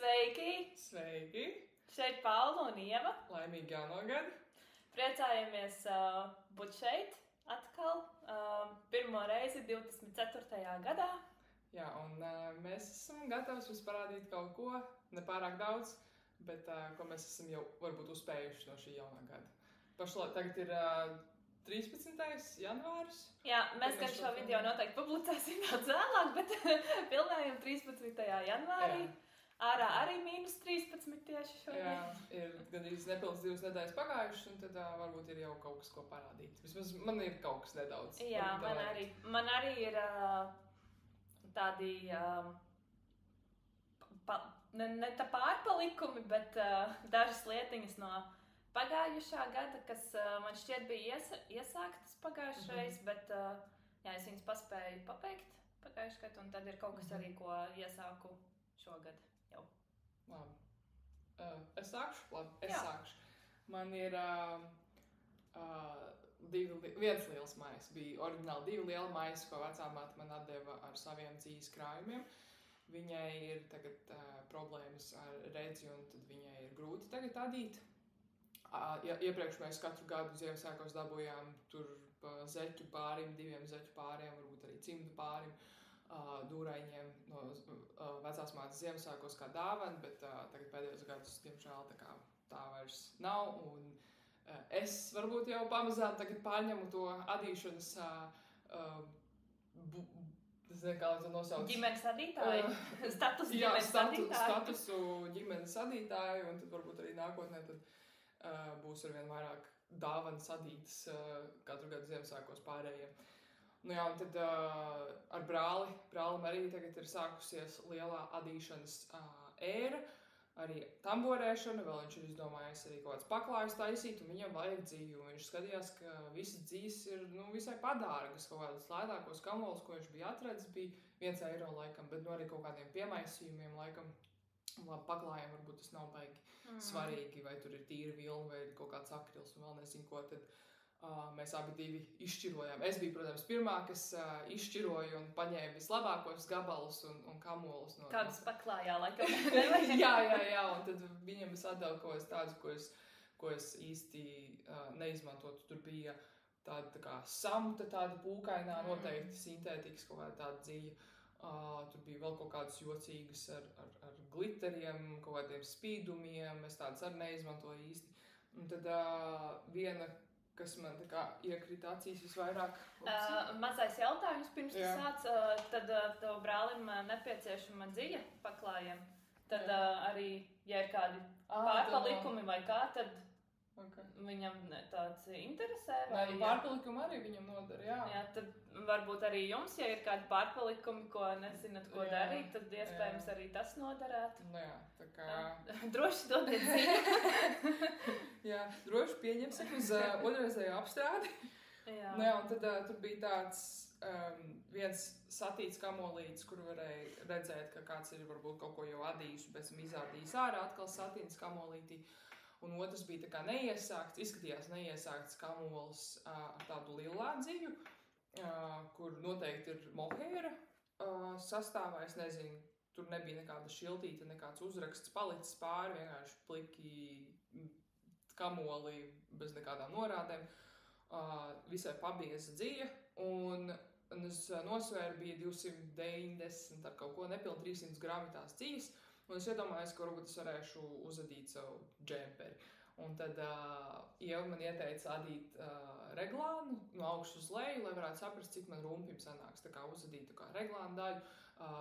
Sveiki! Sveiki! Šeit Paula un Ieva. Laimīgi jauno gadu! Priecājamies būt šeit atkal. Pirmo reizi 24. gadā. Jā, un mēs esam gatavi jums parādīt kaut ko, nepārāk daudz, bet ko mēs esam jau varbūt uzspējuši no šī jaunā gada. Pašlaik tagad ir 13. janvāris. Jā, mēs gan šo video noteikti publicēsim daudz vēlāk, bet filmējam 13. janvārī. Jā. Ārā arī -13 tieši šodien. Jā, ir gandrīz nepilns 2 nedēļas pagājušas, un tad varbūt ir jau kaut kas, ko parādīt. Vismaz man ir kaut kas nedaudz. Jā, man arī ir tādi, ne tā pārpalikumi, bet dažas lietiņas no pagājušā gada, kas man šķiet bija iesāktas pagājušreiz, bet jā, es viņas paspēju pabeigt pagājušajā gadā, un tad ir kaut kas arī, ko iesāku šogad. Labi. Es sākšu. Man ir viens liels maiss. Bija oriģināli 2 lieli maisi, ko vecāmāte man atdeva ar saviem dzīves krājumiem. Viņai ir tagad problēmas ar redzi, un tad viņai ir grūti tagad adīt. Iepriekš mēs katru gadu Ziemassvētkos dabūjām tur zeķu pārim, 2 zeķu pāriem, varbūt arī cimdu pārim. Dūraiņiem no vecās mātes Ziemassvētkos kā dāvana, bet tagad pēdējos gadus, diemžēl, tā vairs nav. Un es varbūt jau pamazām tagad pārņemu to adīšanas, es nezinu, kā to nosauc. Ģimenes adītāju? Statusu ģimenes adītāju, un tad varbūt arī nākotnē tad būs arvien vairāk dāvanas adītas katru gadu Ziemassvētkos pārējiem. Nu jā, un tad ar brālim arī tagad ir sākusies lielā adīšanas ēra, arī tamborēšana, vēl viņš ir izdomājis arī kaut kāds paklājus taisīt, un viņam vajag dzīvi, un viņš skatījās, ka visas dzīves ir visai padārgas, kaut kādas lētākos kamolus, ko viņš bija atradzis, bija 1 eiro laikam, bet arī kaut kādiem piemaisījumiem laikam, labi, paklājiem varbūt tas nav baigi svarīgi, vai tur ir tīra vilna, vai ir kaut kāds akrils, un vēl nezinu ko, tad mēs abi divi izšķirojām. Es biju, protams, pirmā, kas izšķiroja un paņēma vislabākos gabalus un kamolus. Kādus paklājā, laikam. jā, un tad viņam es atdevu kaut kas tādus, ko es īsti neizmantotu. Tur bija tāda tā kā samta, tāda pūkainā, noteikti sintētikas kaut kāda tāda dzīve. Tur bija vēl kaut kādas jocīgas ar glitteriem, kaut kādiem spīdumiem, es tādas arī neizmantoju īsti. Un tad viena, kas man tā kā iekrita acīs visvairāk. Mazais jautājums pirms tu sāc, tad tev brālim nepieciešama dziļa paklājiem. Tad arī, ja ir kādi pārpalikumi vai kā, tad viņam tāds interesē? Vai pārpalikumi arī viņam nodara, jā. Jā, tad varbūt arī jums, ja ir kādi pārpalikumi, ko nezināt, ko darīt, tad iespējams arī tas noderētu. Nu jā, tā kā... Droši dodiet ziņu. Jā, droši pieņemsim uz otrreizējo apstrādi. Jā. Nu jā, un tad tur bija tāds viens satīts kamolītis, kur varēja redzēt, ka kāds ir varbūt kaut ko jau adījis, pēc tam izādījis ārā atkal satīts kamolītī. Un otrs bija tā kā izskatījās neiesākts kamols ar tādu lilādziņu, kur noteikti ir moheira sastāvā, es nezinu, tur nebija nekāda šiltīta, nekāds uzraksts palicis pāri, vienkārši pliki kamoli bez nekādām norādēm, visai pabieza dzīve, un es nosvēru, bija 290 ar kaut ko nepilni 300 grami tās dzīves. Un es iedomājos, ka varbūt es varēšu uzadīt savu džemperi. Un tad Ieva man ieteica adīt reglānu no augšas uz leju, lai varētu saprast, cik man rumpim sanāks. Tā kā uzadīt tā kā reglānu daļu,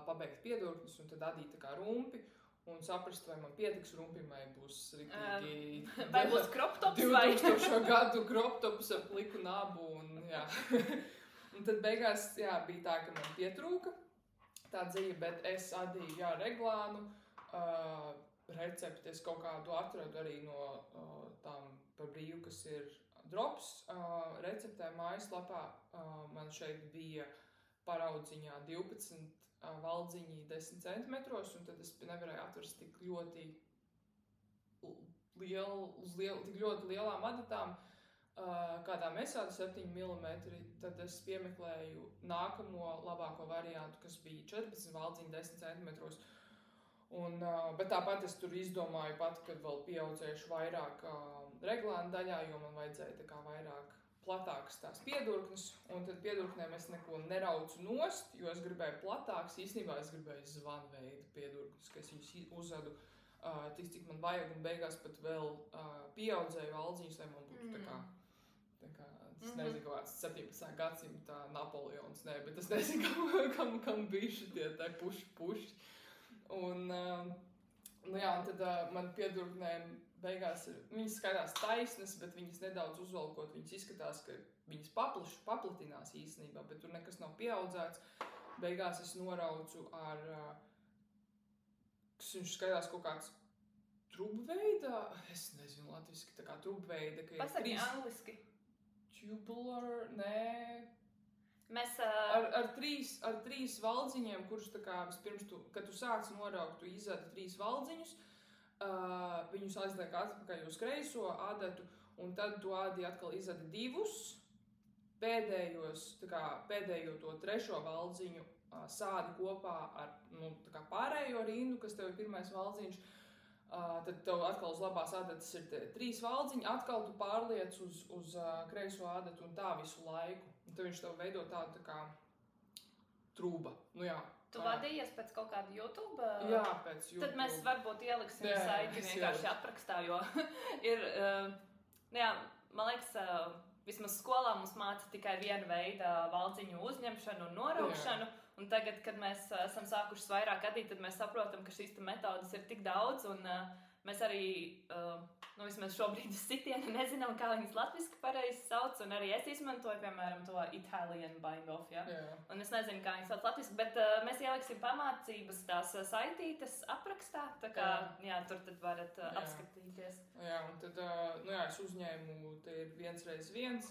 pabeigt piedurknes un tad adīt tā kā rumpi. Un saprast, vai man pietiks rumpim, vai būs riktīgi... vai būs kroptops vai... 2000 gadu kroptops ar pliku nabu un jā. Un tad beigās, jā, bija tā, ka man pietrūka tā dzīve, bet es adīju, jā, reglānu. Recepti es kaut kādu atradu arī no tām par brīvu, kas ir drops receptē mājaslapā. Man šeit bija paraudziņā 12 valdziņi 10 centimetros, un tad es nevarēju atrast tik ļoti lielām adatām, kādām es tādu 7 mm, tad es piemeklēju nākamo labāko variantu, kas bija 14 valdziņi 10 centimetros. Bet tāpat es tur izdomāju pat, kad vēl pieaudzējuši vairāk reglāna daļā, jo man vajadzēja tā kā vairāk platākas tās piedurknes, un tad piedurknēm es neko neraucu nost, jo es gribēju platākas, īstenībā es gribēju zvanveidu piedurknes, ka es viņus uzvedu tik, cik man vajag, un beigās pat vēl pieaudzēju valdziņus, lai man būtu tā kā es nezinu, kāds 17. gadsimta Napoleons, bet es nezinu, kam bija šitie tā puši. Un tad man piedurknēm beigās viņas skaitās taisnas, bet viņas nedaudz uzvalkot, viņas izskatās, ka viņas paplatinās īstenībā, bet tur nekas nav pieaudzēts. Beigās es noraucu ar, kas viņš skaitās kaut kāds trubveida, es nezinu latviski, tā kā trubveida, ka Pasaki angliski. Tubular, nē. Mēs ar trīs valdziņiem, kurus tā kā vispirms, kad tu sāc noraukt, tu izvedi 3 valdziņus, viņus aizliek atpakaļ uz kreiso adatu, un tad tu ādi atkal izvedi 2, pēdējo to 3. valdziņu sādi kopā ar tā kā pārējo rindu, kas tev ir pirmais valdziņš. Tad tev atkal uz labās adatas ir 3 valdziņi, atkal tu pārliec uz kreiso adatu un tā visu laiku. Un tad viņš tev veido tādu tā kā trūba. Nu jā. Tu vadījies pēc kaut kāda YouTube? Jā, pēc YouTube. Tad mēs varbūt ieliksim saiti vienkārši aprakstā, jo ir, man liekas, vismaz skolā mums māca tikai vienu veidu valdziņu uzņemšanu un noraukšanu. Un tagad, kad mēs esam sākušas vairāk adīt, tad mēs saprotam, ka šīs metodas ir tik daudz, un mēs arī, vismaz šobrīd uz sitienu nezinām, kā viņas latviski pareizi sauc, un arī es izmantoju, piemēram, to Italian bind-off, ja? Un es nezinu, kā viņas sauc latviski, bet mēs ieliksim pamācības tās saitītes aprakstā, tā kā, tur tad varat apskatīties. Jā, un tad, es uzņēmu, te ir 1x1,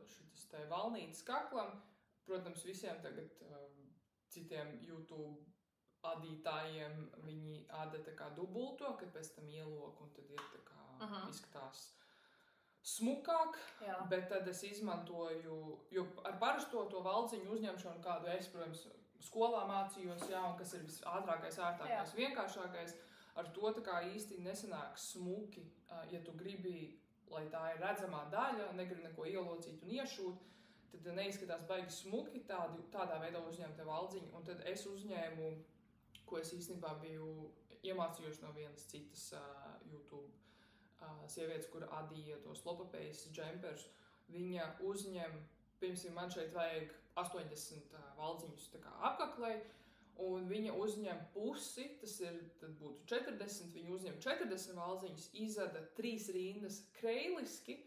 šitas te valnītes kaklam. Protams, visiem tagad citiem YouTube adītājiem viņi āda tā kā dubulto, kad pēc tam ielok, un tad ir tā kā izskatās smukāk, bet tad es izmantoju, jo ar parasto to valdziņu uzņemšanu, kādu es, protams, skolā mācījos, un kas ir visātrākais, ārtākais, vienkāršākais, ar to tā kā īsti nesanāk smuki, ja tu gribi, lai tā ir redzamā daļa, negribi neko ielocīt un iešūt, tad neizskatās baigi smuki tādā veidā uzņemta valdziņa, un tad es uzņēmu, ko es īstenībā biju iemācījuši no vienas citas YouTube sievietes, kur adīja tos lopapējas džemperus. Viņa uzņem, piemēram, man šeit vajag 80 valdziņus tā kā apkaklei, un viņa uzņem pusi, tas ir, tad būtu 40, viņa uzņem 40 valdziņus, izveda 3 rindas kreiliski,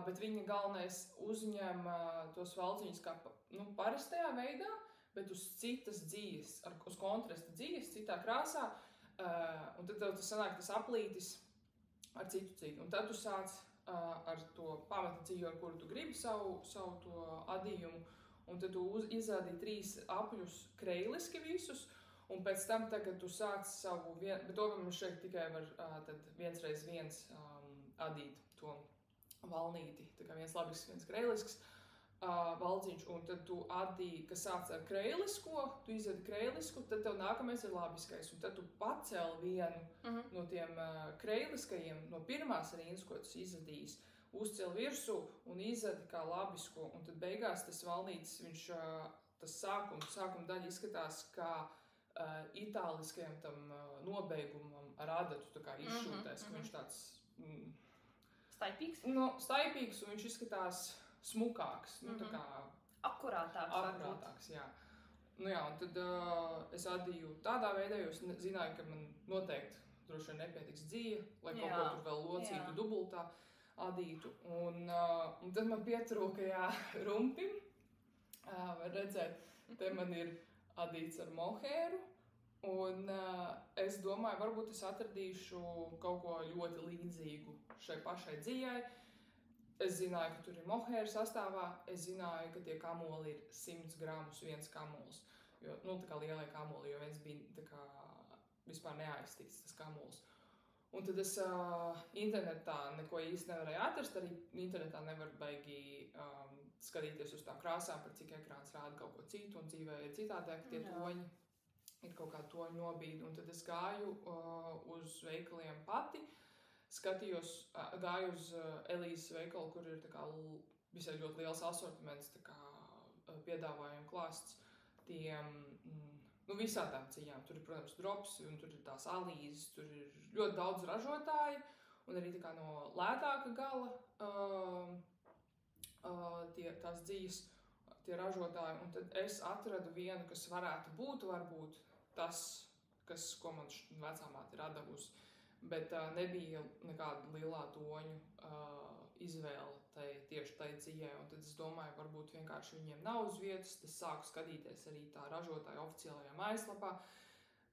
bet viņa galvenais uzņem tos valdziņus kā parastajā veidā, bet uz citas dzīves, uz kontrasta dzīves, citā krāsā, un tad tev tas sanāk tas aplītis ar citu dzīvi. Un tad tu sāc ar to pamata dzīvi, ar kuru tu gribi savu to adījumu, un tad tu izrādīji 3 apļus kreiliski visus, un pēc tam tagad tu sāc savu, bet to mums šeit tikai var tad 1x1 adīt to valnīti, tā kā viens labisks, viens kreilisks valdziņš, un tad tu adīji, kas sāc ar kreilisko, tu izvedi kreilisku, tad tev nākamais ir labiskais, un tad tu pacēl vienu no tiem kreiliskajiem, no pirmās rindas, ko tu izvedījis, uzcēl virsū un izvedi kā labisko, un tad beigās tas valnītis, viņš, tas sākuma daļa izskatās kā itāliskajam tam nobeigumam ar adatu, tā kā izšūtais, ka viņš tāds staipīgs? Staipīgs, un viņš izskatās smukāks, tā kā akurātāks, jā. Un tad es adīju tādā veidā, jo es zināju, ka man noteikti droši vien nepietiks dzīve, lai kaut ko tur vēl locītu, dubultā adītu. Un tad man pietrūka, rumpim, var redzēt, te man ir adīts ar mohēru, un es domāju, varbūt es atradīšu kaut ko ļoti līdzīgu šai pašai dzīvei. Es zināju, ka tur ir mohēra sastāvā, es zināju, ka tie kamoli ir 100 gramus viens kamols, jo, tā kā lielie kamoli, jo viens bija tā kā vispār neaiztīts tas kamols. Un tad es internetā neko īsti nevarēju atrast, arī internetā nevar baigi skatīties uz tām krāsām, par cik ekrāns rāda kaut ko citu, un dzīvē ir citādāk tie toņi. ir kaut kā to nobīdi. Un tad es gāju uz veikaliem pati, skatījos, gāju uz Elīzes veikalu, kur ir tā kā visai ļoti liels asortiments, tā kā piedāvājumu klāsts tiem, visām tām cijām. Tur ir, protams, drops, un tur ir tās alīzes, tur ir ļoti daudz ražotāji, un arī tā kā no lētāka gala tās dzīves, tie ražotāji. Un tad es atradu vienu, kas varētu būt, varbūt tas, ko man vecāmāte ir atdevusi, bet nebija nekāda lielā toņu izvēle tieši tai cijai. Un tad es domāju, varbūt vienkārši viņiem nav uz vietas. Es sāku skatīties arī tā ražotāja oficiālajā mājaslapā,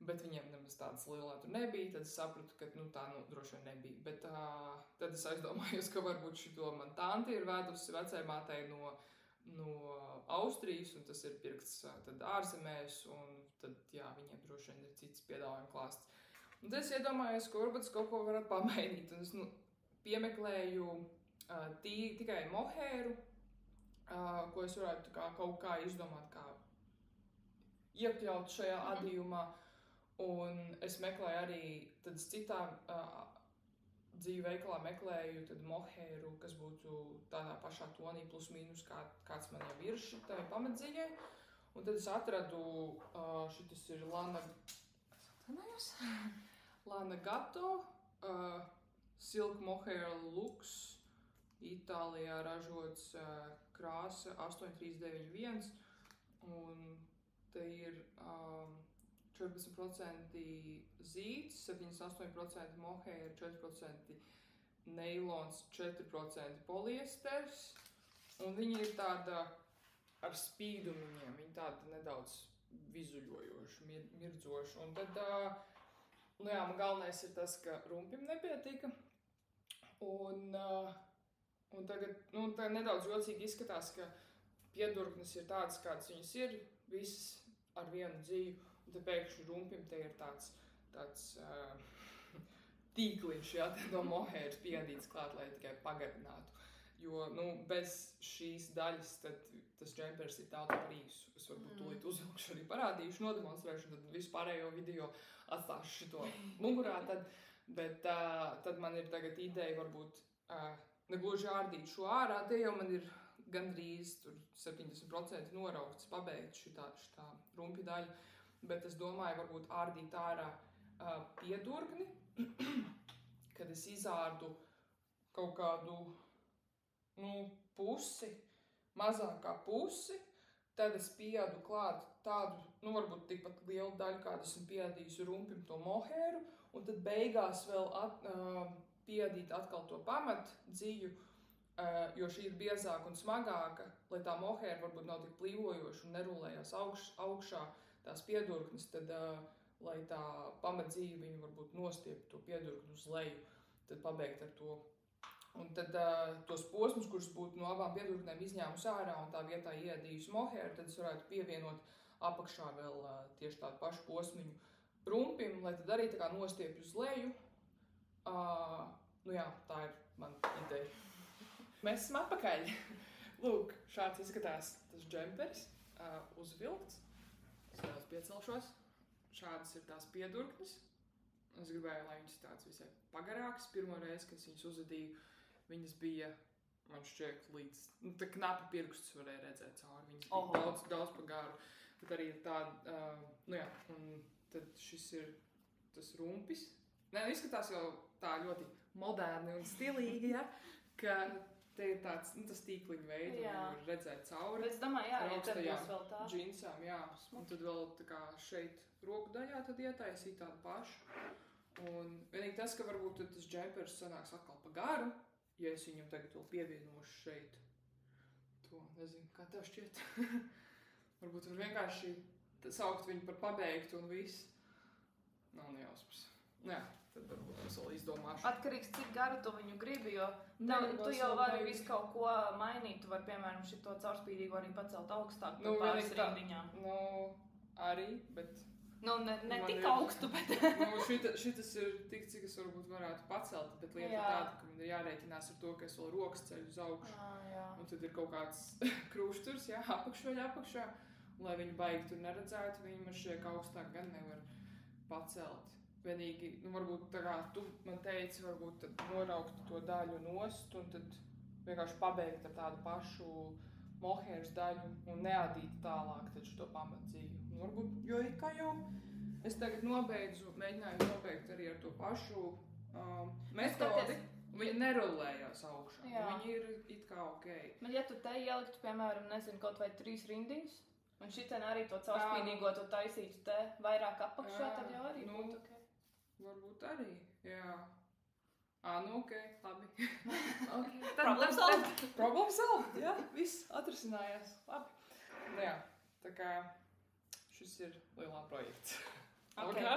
bet viņiem nemaz tādas lielā tur nebija. Tad es sapratu, ka tā droši vien nebija. Bet tad es aizdomājos, ka varbūt šito man tanti ir vedusi vecajmātei no Austrijas, un tas ir pirkts tad ārzemēs, un tad, jā, viņiem droši vien ir cits piedāvājuma klāsts. Un tad es iedomājos, ka varbūt es kaut ko varētu pamainīt, un es piemeklēju tikai mohēru, ko es varētu kaut kā izdomāt, kā iekļaut šajā adījumā, un es meklēju arī tad citā dzīvi veikalā meklēju tad mohēru, kas būtu tādā pašā tonī plus mīnus, kāds man jau ir šitai pamatdziļai. Un tad es atradu, šitas ir Lana Gatto, Silk Mohair Lux, Itālijā ražots krāsa 8391, un te ir 14% zīts, 78% mohair, 4% neilons, 4% poliesters, un viņi ir tāda ar spīdumiņiem, viņi tāda nedaudz vizuļojoši, mirdzoši. Un tad, man galvenais ir tas, ka rumpim nepietika, un tagad, tā nedaudz jocīgi izskatās, ka piedurknes ir tādas, kādas viņas ir, visas ar vienu dzīvu, un te pēkšņi rumpim te ir tāds tīkliņš, no mohēras piedīts klāt, lai tikai pagarinātu. Jo, bez šīs daļas, tad tas džempers ir daudz par īsu. Es varbūt tūlīt uzvilkšu arī parādīšu, nodemonstrēšu, tad visu pārējo video atstāšu šito mugurā, bet tad man ir tagad ideja varbūt negluži ārdīt šo ārā, te jau man ir gandrīz 70% noraukts, pabeigts šitā rumpja daļa, bet es domāju varbūt ārdīt ārā piedurkni, kad es izārdu kaut kādu pusi, mazākā pusi, tad es pieādu klāt tādu, varbūt tikpat lielu daļu, kādu esmu pieādījusi rumpim to mohēru, un tad beigās vēl pieādīt atkal to pamat dzīju, jo šī ir biezāka un smagāka, lai tā mohēra varbūt nav tik plīvojoša un nerulējās augšā tās piedurknes, tad, lai tā pamat dzīve viņu varbūt nostiep to piedurknu uz leju, tad pabeigt ar to. Un tad tos posmus, kurus būtu no abām piedurknēm izņēmus ārā un tā vietā iedījusi mohēru, tad es varētu pievienot apakšā vēl tieši tādu pašu posmiņu rumpim, lai tad arī tā kā nostiepju uz leju. Tā ir man ideja. Mēs esam atpakaļ. Lūk, šāds izskatās tas džempers, uzvilkts. Es vēl piecelšos. Šādas ir tās piedurknes. Es gribēju, lai viņas tāds visai pagarāks. Pirmo reizi, kad es viņas uzadīju, viņas bija, man šķiet, līdz, tā knapi pirkstus varēja redzēt cauri. Viņas bija daudz pa garu. Tad arī ir tāda, un tad šis ir tas rumpis. Izskatās jau tā ļoti moderni un stilīgi, ja, ka te ir tāds, tas tīkliņu veids, un var redzēt cauri. Bet es domāju, ja tad būs vēl tā. Džinsām, jā. Un tad vēl tā kā šeit roku daļā tad ietaisīt tādu pašu. Un vienīgi tas, ka varbūt tas džempers sanāks atkal pa garu, ja es viņam tagad vēl pievienošu šeit to, nezinu, kā tev šķiet. Varbūt var vienkārši saukt viņu par pabeigtu un viss. Nav nejausmas. Jā, tad varbūt es vēl izdomāšu. Atkarīgs, cik garu tu viņu gribi, jo tu jau vari visu kaut ko mainīt. Tu vari, piemēram, šito caurspīdīgu arī pacelt augstāk par pāris rindiņām. Arī, bet... ne tik augstu, bet... Šitas ir tik, cik es varbūt varētu pacelt, bet lieta tāda, ka man ir jārēķinās ar to, ka es vēl rokas ceļu uz augšu. Un tad ir kaut kāds krūšturs, apakšā. Un, lai viņi baigi tur neredzētu, viņi man šķiet augstāk gan nevar pacelt. Vienīgi, varbūt tā kā tu man teici, varbūt tad noraukt to daļu nost un tad vienkārši pabeigt ar tādu pašu mohēras daļu un neadīt tālāk taču to pamatdzīju. Un varbūt, jo it kā jau es tagad mēģināju nobeigt arī ar to pašu metodi. Viņi nerulējās augšā. Viņi ir it kā ok. Man, ja tu te ieliktu, piemēram, nezinu, kaut vai 3 rindiņus, un šitien arī to caurspīnīgo tu taisītu te vairāk apakšā, tad jau arī būtu ok. Varbūt arī, jā. Ok, labi. Problem solved. Problem solved, jā, viss atrisinājās. Labi. Jā, tā kā šis ir lielā projekts. Okay.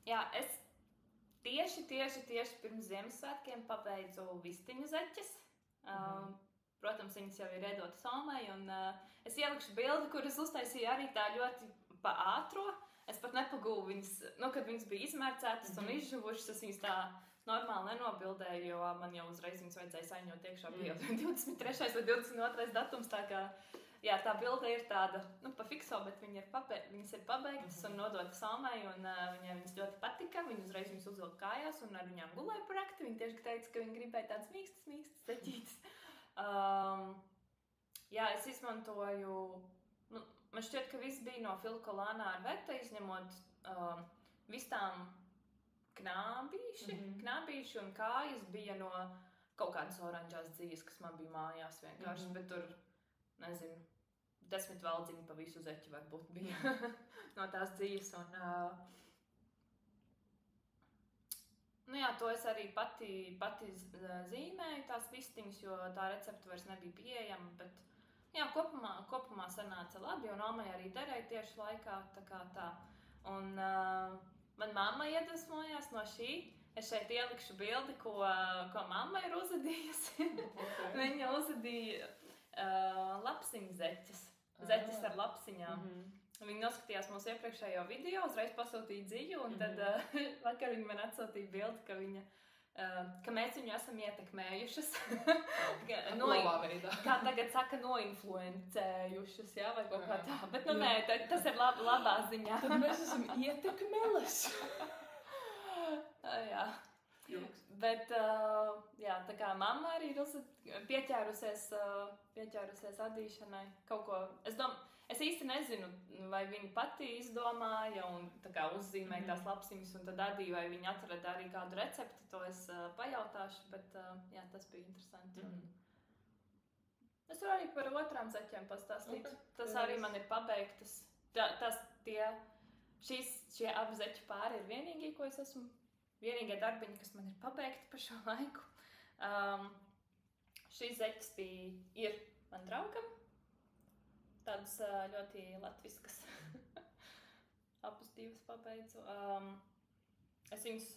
Jā, es tieši pirms Ziemassvētkiem pabeidzu vistiņu zeķes. Protams, viņas jau ir ēdotas Almai, un es ielikšu bildi, kuras uztaisīju arī tā ļoti pa ātro. Es pat nepagūvu viņas, kad viņas bija izmērcētas un izžuvušas, es viņas tā normāli nenobildēju, jo man jau uzreiz viņas vajadzēja saņot iekšā bija 23. vai 22. datums, tā kā, jā, tā bilde ir tāda, pa fikso, bet viņas ir pabeigtas un nodotas Almai, un viņai viņas ļoti patika, viņa uzreiz viņas uzvilka kājās un ar viņām gulēja par nakti, viņa tieši teica, ka viņa gribēja tādas mīkstas zeķītes. Jā, es izmantoju... Man šķiet, ka viss bija no Filkolāna ar Veta, izņemot vistām knābīši un kājas bija no kaut kādas oranžās dzīves, kas man bija mājās vienkārši, bet tur, nezinu, 10 valdziņi pa visu zeķi varbūt bija no tās dzīves. Un, jā, to es arī pati zīmēju tās vistiņas, jo tā recepte vairs nebija pieejama, bet jā, kopumā sanāca labi, un Almai arī derēja tieši laikā, tā kā tā. Un man mamma iedvesmojās no šī. Es šeit ielikšu bildi, ko mamma ir uzadījusi. Okay. Viņa uzadīja lapsiņu zeķes. Zeķes ar lapsiņām. Viņa noskatījās mūsu iepriekšējo video, uzreiz pasūtīja dzīju, un tad vakar viņa man atsūtīja bildi, ka mēs viņu esam ietekmējušas. Kā tagad saka, noinfluencējušas, jā, vai kaut kā tā. Bet, nē, tas ir labā ziņā. Tad mēs esam ietekmeles. Jā. Bet, jā, tā kā mamma arī ir pieķērusies adīšanai kaut ko. Es īsti nezinu, vai viņa pati izdomāja un tā kā uzzīmēja tās lapsiņas un tad adīja, vai viņa atrada arī kādu recepti, to es pajautāšu, bet jā, tas bija interesanti. Es varu arī par otrām zeķiem pastāstīt. Tas arī man ir pabeigtas. Šie abi zeķu pāri ir vienīgie darbiņi, kas man ir pabeigti par šo laiku. Šīs zeķes ir man draugam. Tādas ļoti latviskas. Abas divas pabeidzu. Es viņus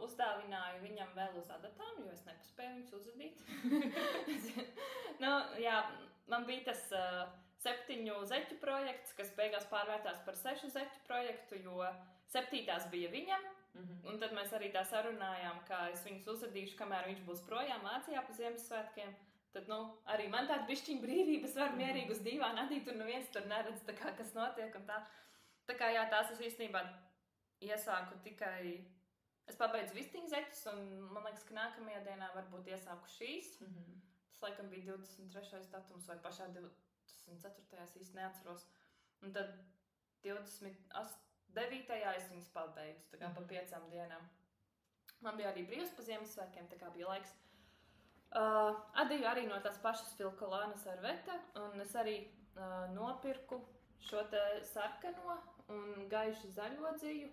uzdāvināju viņam vēl uz adatām, jo es nepaspēju viņus uzadīt. Jā, man bija tas 7 zeķu projekts, kas beigās pārvērtās par 6 zeķu projektu, jo 7. bija viņam. Un tad mēs arī tā sarunājām, ka es viņus uzadīšu, kamēr viņš būs projām Vācijā pa Ziemassvētkiem. Tad, arī man tāda bišķiņa brīvības var mierīgi uz dīvānu adīt, un neviens tur neredz, tā kā, kas notiek un tā. Tā kā, jā, tās es īstenībā iesāku tikai... Es pabeidzu vistiņu zeķus, un man liekas, ka nākamajā dienā varbūt iesāku šīs. Tas, laikam, bija 23. datums vai pašā 24. es īsti neatceros. Un tad 29. es viņas pabeidzu, tā kā pa 5 dienām. Man bija arī brīvs pa Ziemassvētkiem, tā kā bija laiks. Adīju arī no tās pašas Filkolānas ar Veta, un es arī nopirku šo te sarkano un gaiši zaļo dzīju,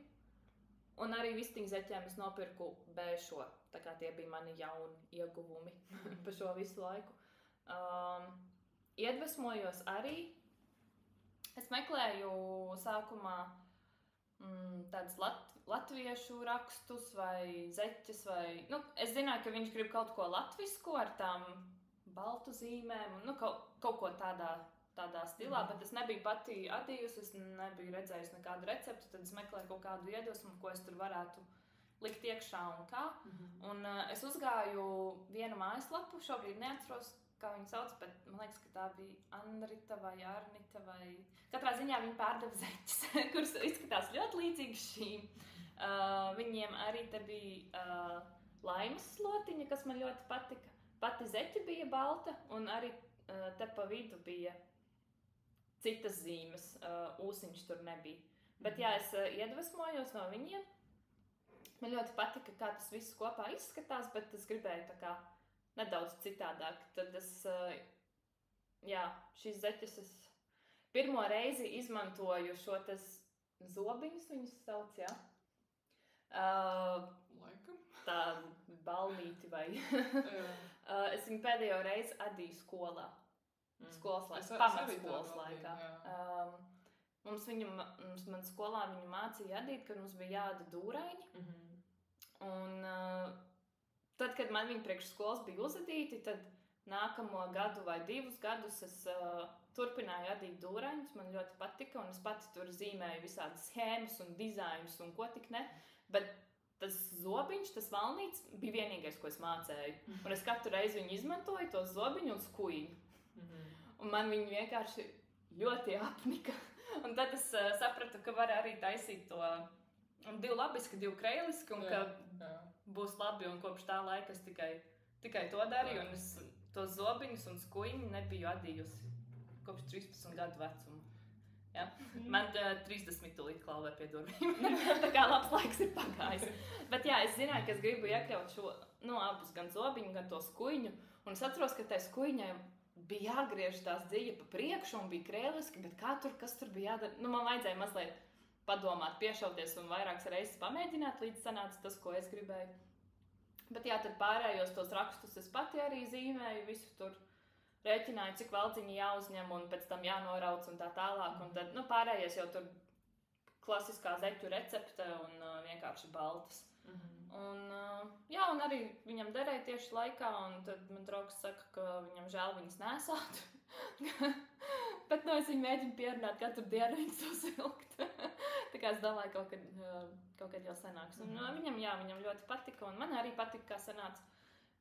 un arī vistiņu zeķiem es nopirku bēšo, tā kā tie bija mani jauni ieguvumi pa šo visu laiku. Iedvesmojos arī, es meklēju sākumā tādas latviešu rakstus vai zeķes vai... es zināju, ka viņš grib kaut ko latvisku ar tām baltu zīmēm, kaut ko tādā stilā, bet es nebiju pati adījusi, es nebiju redzējusi nekādu receptu, tad es meklēju kaut kādu iedvesmu, ko es tur varētu likt iekšā un kā. Un es uzgāju vienu mājaslapu, šobrīd neatceros, kā viņu sauc, bet man liekas, ka tā bija Anrita vai Arnita vai... Katrā ziņā viņi pārdeva zeķes, kuras izskatās ļoti līdzīgas šīm. Viņiem arī te bija laimas slotiņa, kas man ļoti patika. Pati zeķe bija balta, un arī te pa vidu bija citas zīmes, ūsiņš tur nebija. Bet jā, es iedvesmojos no viņiem. Man ļoti patika, kā tas viss kopā izskatās, bet es gribēju tā kā nedaudz citādāk. Tad es, jā, šīs zeķes es pirmo reizi izmantoju šo tas zobiņus, viņus sauc, jā. Laikam. Tā balnīti vai... Es viņu pēdējo reizi adīju skolā. Skolas laikā, pamatskolas laikā. Man skolā viņu mācīja adīt, kad mums bija jāada dūraini. Un tad, kad man viņi priekš skolas bija uzadīti, tad nākamo gadu vai 2 gadus es turpināju adīt dūrainus. Man ļoti patika, un es pati tur zīmēju visādas schēmas un dizainus un ko tik ne. Bet tas zobiņš, tas valnīts bija vienīgais, ko es mācēju. Un es katru reizi viņu izmantoju, to zobiņu un skuiņu. Un man viņi vienkārši ļoti apnika. Un tad es sapratu, ka var arī taisīt to 2 labiski, 2 kreiliski, un ka būs labi. Un kopš tā laika es tikai to darīju, un es tos zobiņus un skuiņu nebiju adījusi kopš 13 gadu vecuma. Ja? Man 30 tūlīt klauvē pie durvīm. Tā kā labs laiks ir pagājis. Bet jā, es zināju, ka es gribu iekļaut šo, abus, gan zobiņu, gan to skuiņu. Un es atceros, ka tai skuiņai bija jāgriež tās dziļa pa priekšu un bija krēliski, bet kas tur bija jādara? Man vajadzēja mazliet padomāt, piešauties un vairākas reizes pamēģināt, līdz sanāca tas, ko es gribēju. Bet jā, tad pārējos tos rakstus es pati arī zīmēju, visu tur rēķināju, cik valdziņi jāuzņem un pēc tam jānorauc un tā tālāk. Un tad, pārējais jau tur klasiskā zeķu recepte un vienkārši baltas. Un arī viņam derēja tieši laikā, un tad man draugs saka, ka viņam žēl viņas nesāt. Bet es viņu mēģinu pierunāt katru dienu viņas uzvilkt. Tā kā es domāju, kaut kad jau sanāks. Un viņam ļoti patika, un man arī patika, kā sanāca.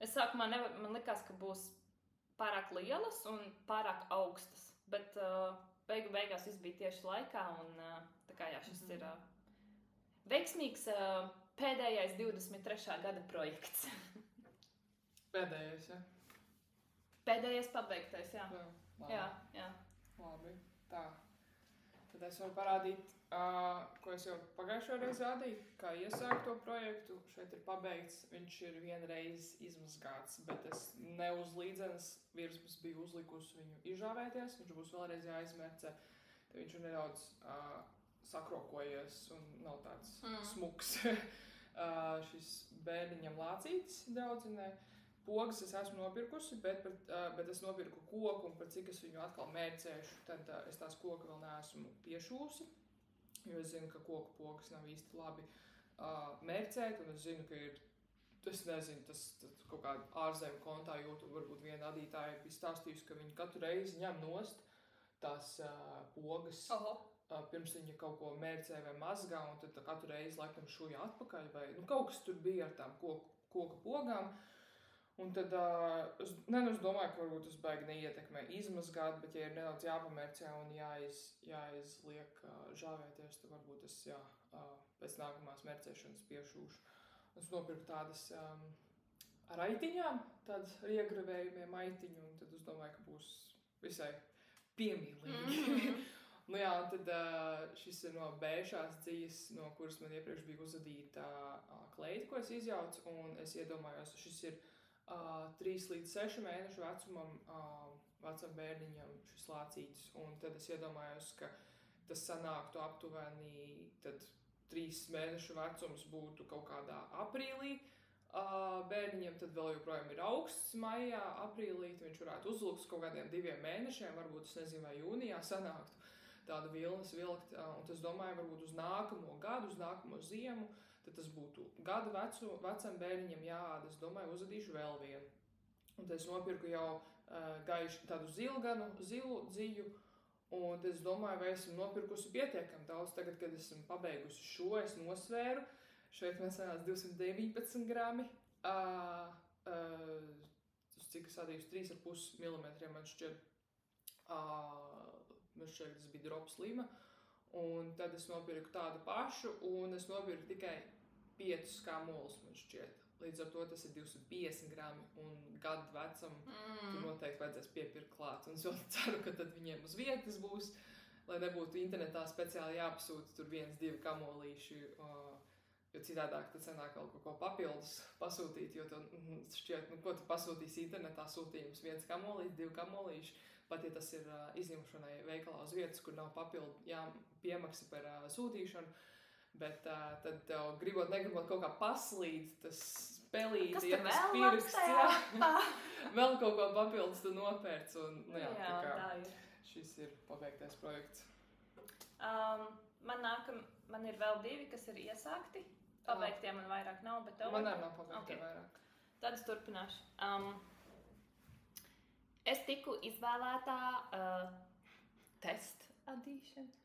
Es sākumā man likās, ka būs pārāk lielas un pārāk augstas, bet beigās viss bija tieši laikā, un tā kā jā, šis ir veiksmīgs pēdējais 23. gada projekts. Pēdējais, ja? Pēdējais pabeigtais, jā. Jā. Labi, tā. Tad es varu parādīt, ko es jau pagājušo reizi rādīju, kā iesāku to projektu. Šeit ir pabeigts, viņš ir vienreiz izmazgāts, bet es ne uz līdzenas virsmas biju uzlikusi viņu izžāvēties. Viņš būs vēlreiz jāizmērcē. Tad viņš ir nedaudz sakrokojies un nav tāds smuks. Šis bērniņam lācītis draudzenē. Pogas es esmu nopirkusi, bet es nopirku koku, un par cik es viņu atkal mērcēšu, tad es tās koku vēl neesmu piešūsi, jo es zinu, ka koku pogas nav īsti labi mērcēt, un es zinu, ka ir, es nezinu, tas kaut kāda ārzemju kontā YouTube varbūt viena adītāja bija stāstījusi, ka viņi katru reizi ņem nost tās pogas, pirms viņa kaut ko mērcē vai mazgā, un tad katru reizi laikam šuja atpakaļ, vai kaut kas tur bija ar tām koku pogām. Un tad es domāju, ka varbūt tas baigi neietekmē izmazgāt, bet ja ir nedaudz jāpamērcē un jāizliek žāvēties, tad varbūt es pēc nākamās mērcēšanas piešūšu. Es nopirku tādas ar aitiņām, tādas iegravējumiem aitiņu, un tad es domāju, ka būs visai piemīlīgi. Tad šis ir no bēšās dzijas, no kuras man iepriekš bija uzadīta kleita, ko es izjaucu, un es iedomājos, šis ir 3 līdz 6 mēnešu vecam bērniņam šis lācītis, un tad es iedomājos, ka tas sanāktu aptuveni, tad 3 mēnešu vecums būtu kaut kādā aprīlī, bērniņam tad vēl joprojām ir augsts maijā, aprīlī, tad viņš varētu uzlūkt kaut kādiem 2 mēnešiem, varbūt es nezinu, vai jūnijā sanāktu tādu vilnas vilkt, un tas domāju, varbūt uz nākamo gadu, uz nākamo ziemu, tad tas būtu gada vecam bērniņam jāāda, es domāju, uzadīšu vēl vienu. Un tad es nopirku jau gaišu tādu zilu dziju, un tad es domāju, vai esmu nopirkusi pietiekami daudz. Tagad, kad esmu pabeigusi šo, es nosvēru, šeit man sanāca 219 grami, cik es adīju, 3,5 mm man šķiet. Man šķiet, tas bija drops lima. Un tad es nopirku tādu pašu, un es nopirku tikai 5 skamolus, man šķiet. Līdz ar to tas ir 250 grami, un gadu vecam tur noteikti vajadzēs piepirkt klāt. Un es ļoti ceru, ka tad viņiem uz vietas būs, lai nebūtu internetā speciāli jāpasūta tur 1-2 kamolīši, jo citādāk tad sanāk vēl kaut ko papildus pasūtīt, jo to šķiet, ko tu pasūtīsi internetā sūtījums 1 kamolīši, 2 kamolīši, pat ja tas ir izņemšanai veikalā uz vietas, kur nav papildu piemaksa par sūtīšanu. Bet tad tev gribot, negribot kaut kā paslīd, tas pelīti, ja tas pirksts, vēl kaut ko papildus tu nopērc. Un, tā ir. Šis ir pabeigtais projekts. Man ir vēl 2, kas ir iesākti. Pabeigtie man vairāk nav, bet tev... Man arī nav pabeigtie vairāk. Tad es turpināšu. Es tiku izvēlētā test adīšana.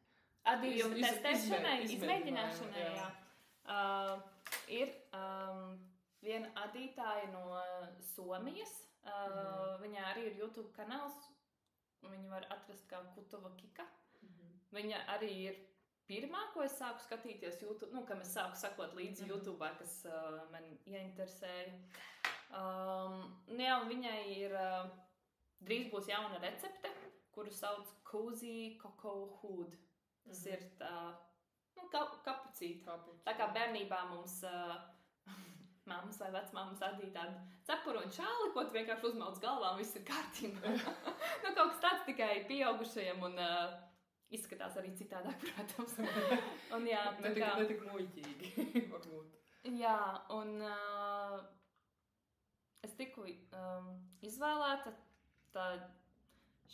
Adījuma testēšanai, izmēģināšanai, jā. Ir viena adītāja no Somijas. Viņai arī ir YouTube kanāls. Viņu var atrast kā Kutova Kika. Viņa arī ir pirmā, ko es sāku skatīties YouTube, kam es sāku sakot līdzi YouTube'ā, kas man ieinteresēja. Jā, un viņai ir, drīz būs jauna recepte, kuru sauc Cozy Cocoa Hood. Tas ir tā, kapucīta. Tā kā bērnībā mums mammas vai vecmāmas adīja tādu cepuru un šāli, ko tu vienkārši uzmauc galvā un viss ir kārtībā. Kaut kas tāds tikai pieaugušajiem un izskatās arī citādāk, protams. Un jā, netik muļķīgi, varbūt. Jā, un es tiku izvēlēta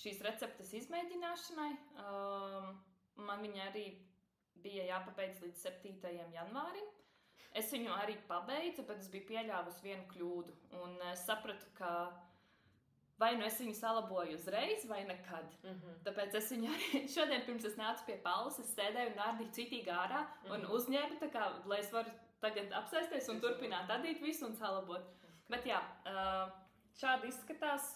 šīs receptes izmēģināšanai. Man viņa arī bija jāpabeidz līdz 7. janvārim. Es viņu arī pabeidzu, bet es biju pieļāvusi vienu kļūdu. Un es sapratu, ka vai nu es viņu salaboju uzreiz, vai nekad. Tāpēc es viņu arī šodien, pirms es nācu pie Paulas, es sēdēju un nārdīju citīgi ārā un uzņēmu, tā kā, lai es varu tagad apsēsties un turpināt adīt visu un salabot. Bet jā, šādi izskatās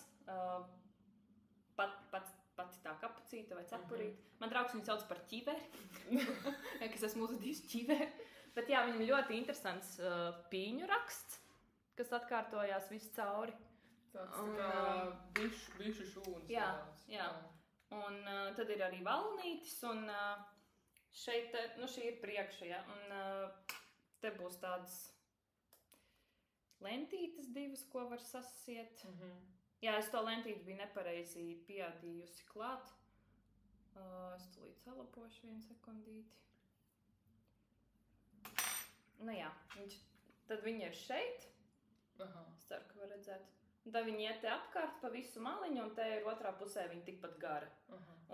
pati tā kapucīta vai cepurīta. Man draugs viņu sauc par ķiveri, kas esmu uzadījusi ķiveri. Bet jā, viņam ļoti interesants pīņu raksts, kas atkārtojās visu cauri. Tāds tā kā bišu šūns. Jā. Un tad ir arī valnītis, un šeit, šī ir priekša, ja? Un te būs tādas lentītes 2, ko var sasiet. Jā, es to lentīti biju nepareizi piadījusi klāt. Es tūlīt salapošu 1 sekundīti. Jā, tad viņi ir šeit. Es ceru, ka var redzēt. Un tad viņi iet te apkārt pa visu maliņu, un te ir otrā pusē viņi tikpat gara.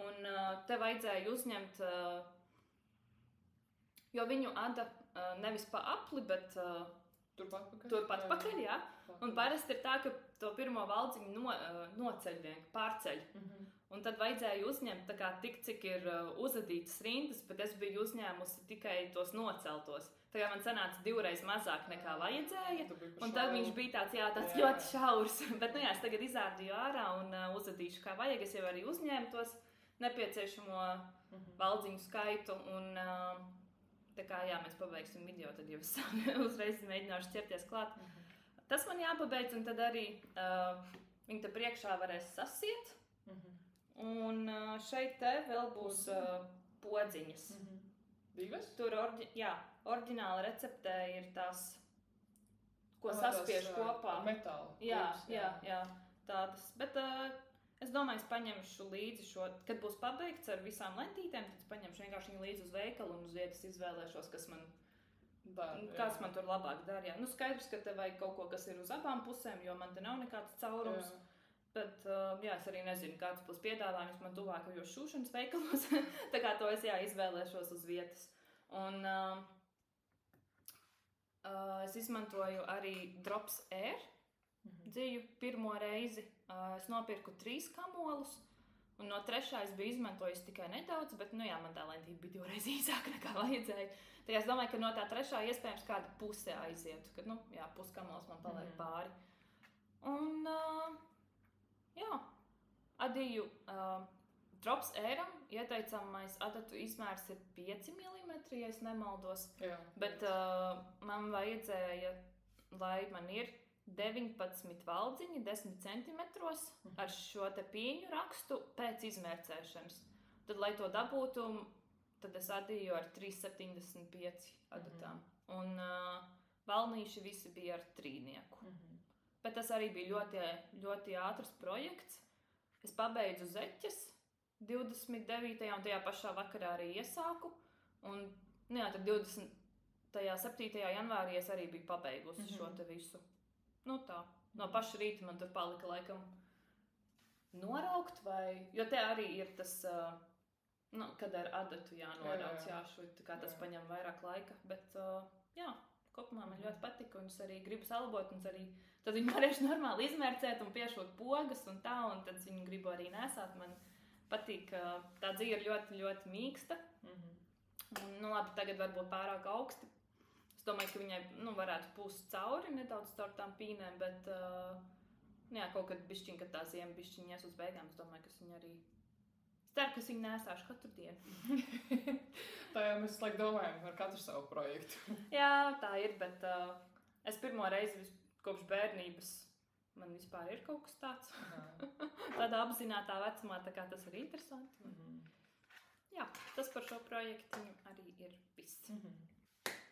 Un te vajadzēja uzņemt, jo viņu ada nevis pa apli, bet turpat pakaļ, jā. Un parasti ir tā, ka to pirmo valdziņu noceļ pārceļ. Un tad vajadzēja uzņemt tā kā tik, cik ir uzadītas rindas, bet es biju uzņēmusi tikai tos noceltos. Tā kā man sanāca 2 reiz mazāk nekā vajadzēja, un tad viņš bija tāds ļoti šaurs. Bet, es tagad izārdīju ārā un uzadīšu kā vajag. Es jau arī uzņēmu tos nepieciešamo valdziņu skaitu, un tā kā, mēs pabeigsim video, tad jau es uzreiz mēģināšu ķerties klāt. Tas man jāpabeidz, un tad arī viņi te priekšā varēs sasiet. Un šeit te vēl būs podziņas. 2? Tur, oriģināla receptē ir tās, ko saspiež kopā. Metāla. Jā, tādas. Bet es domāju, es paņemšu līdzi šo, kad būs pabeigts ar visām lentītēm, tad es paņemšu vienkārši viņu līdzi uz veikalu un uz vietas izvēlēšos, kas man tur labāk dara. Skaidrs, ka te vajag kaut ko, kas ir uz abām pusēm, jo man te nav nekāds caurums. Bet, es arī nezinu, kāds būs piedāvājums man tuvākajos šūšanas veikalos. Tā kā to es izvēlēšos uz vietas. Un es izmantoju arī Drops Air dziju pirmo reizi. Es nopirku 3 kamolus, un no 3. es biju izmantojis tikai nedaudz, bet, man tā lentīte bija 2 reizes īsāka nekā vajadzēja. Tā es domāju, ka no tā 3. iespējams kāda puse aizietu, kad, puskamols man paliek pāri. Un Jā, adīju drops ēram ieteicamais adatu izmērs ir 5 mm, ja es nemaldos. Jā. Bet man vajadzēja, lai man ir 19 valdziņi 10 centimetros ar šo te pīņu rakstu pēc izmērcēšanas. Tad, lai to dabūtu, tad es adīju ar 3,75 adatām. Un valnīši visi bija ar 3. Bet tas arī bija ļoti, ļoti ātrs projekts. Es pabeidzu zeķes 29. un tajā pašā vakarā arī iesāku. Un tad 27. janvārī es arī biju pabeigusi šo te visu. Nu tā, no paša rīta man tur palika laikam noraukt vai... Jo te arī ir tas, kad ar adatu jānorauc, tā kā tas paņem vairāk laika. Bet jā, kopumā man ļoti patika un es arī gribu salabot un arī... Tad viņi varēšu normāli izmērcēt un piešūt pogas un tā, un tad viņu gribu arī nesāt. Man patīk, ka tā dzīve ir ļoti, ļoti mīksta. Un, labi, tagad varbūt pārāk augsti. Es domāju, ka viņai varētu pūst cauri nedaudz caur tām pīnēm, bet kaut kad bišķiņ, kad tā ziema bišķiņ ies uz beigām, es domāju, ka viņi arī... Es ceru, ka viņi nesāšu katru dienu. Tā jau mēs laik domājam ar katru savu projektu. Jā, tā ir, bet es pirmo reizi kopš bērnības man vispār ir kaut kas tāds. Tādā apzinātā vecumā, tā kā tas ir interesanti. Jā, tas par šo projektu arī ir viss.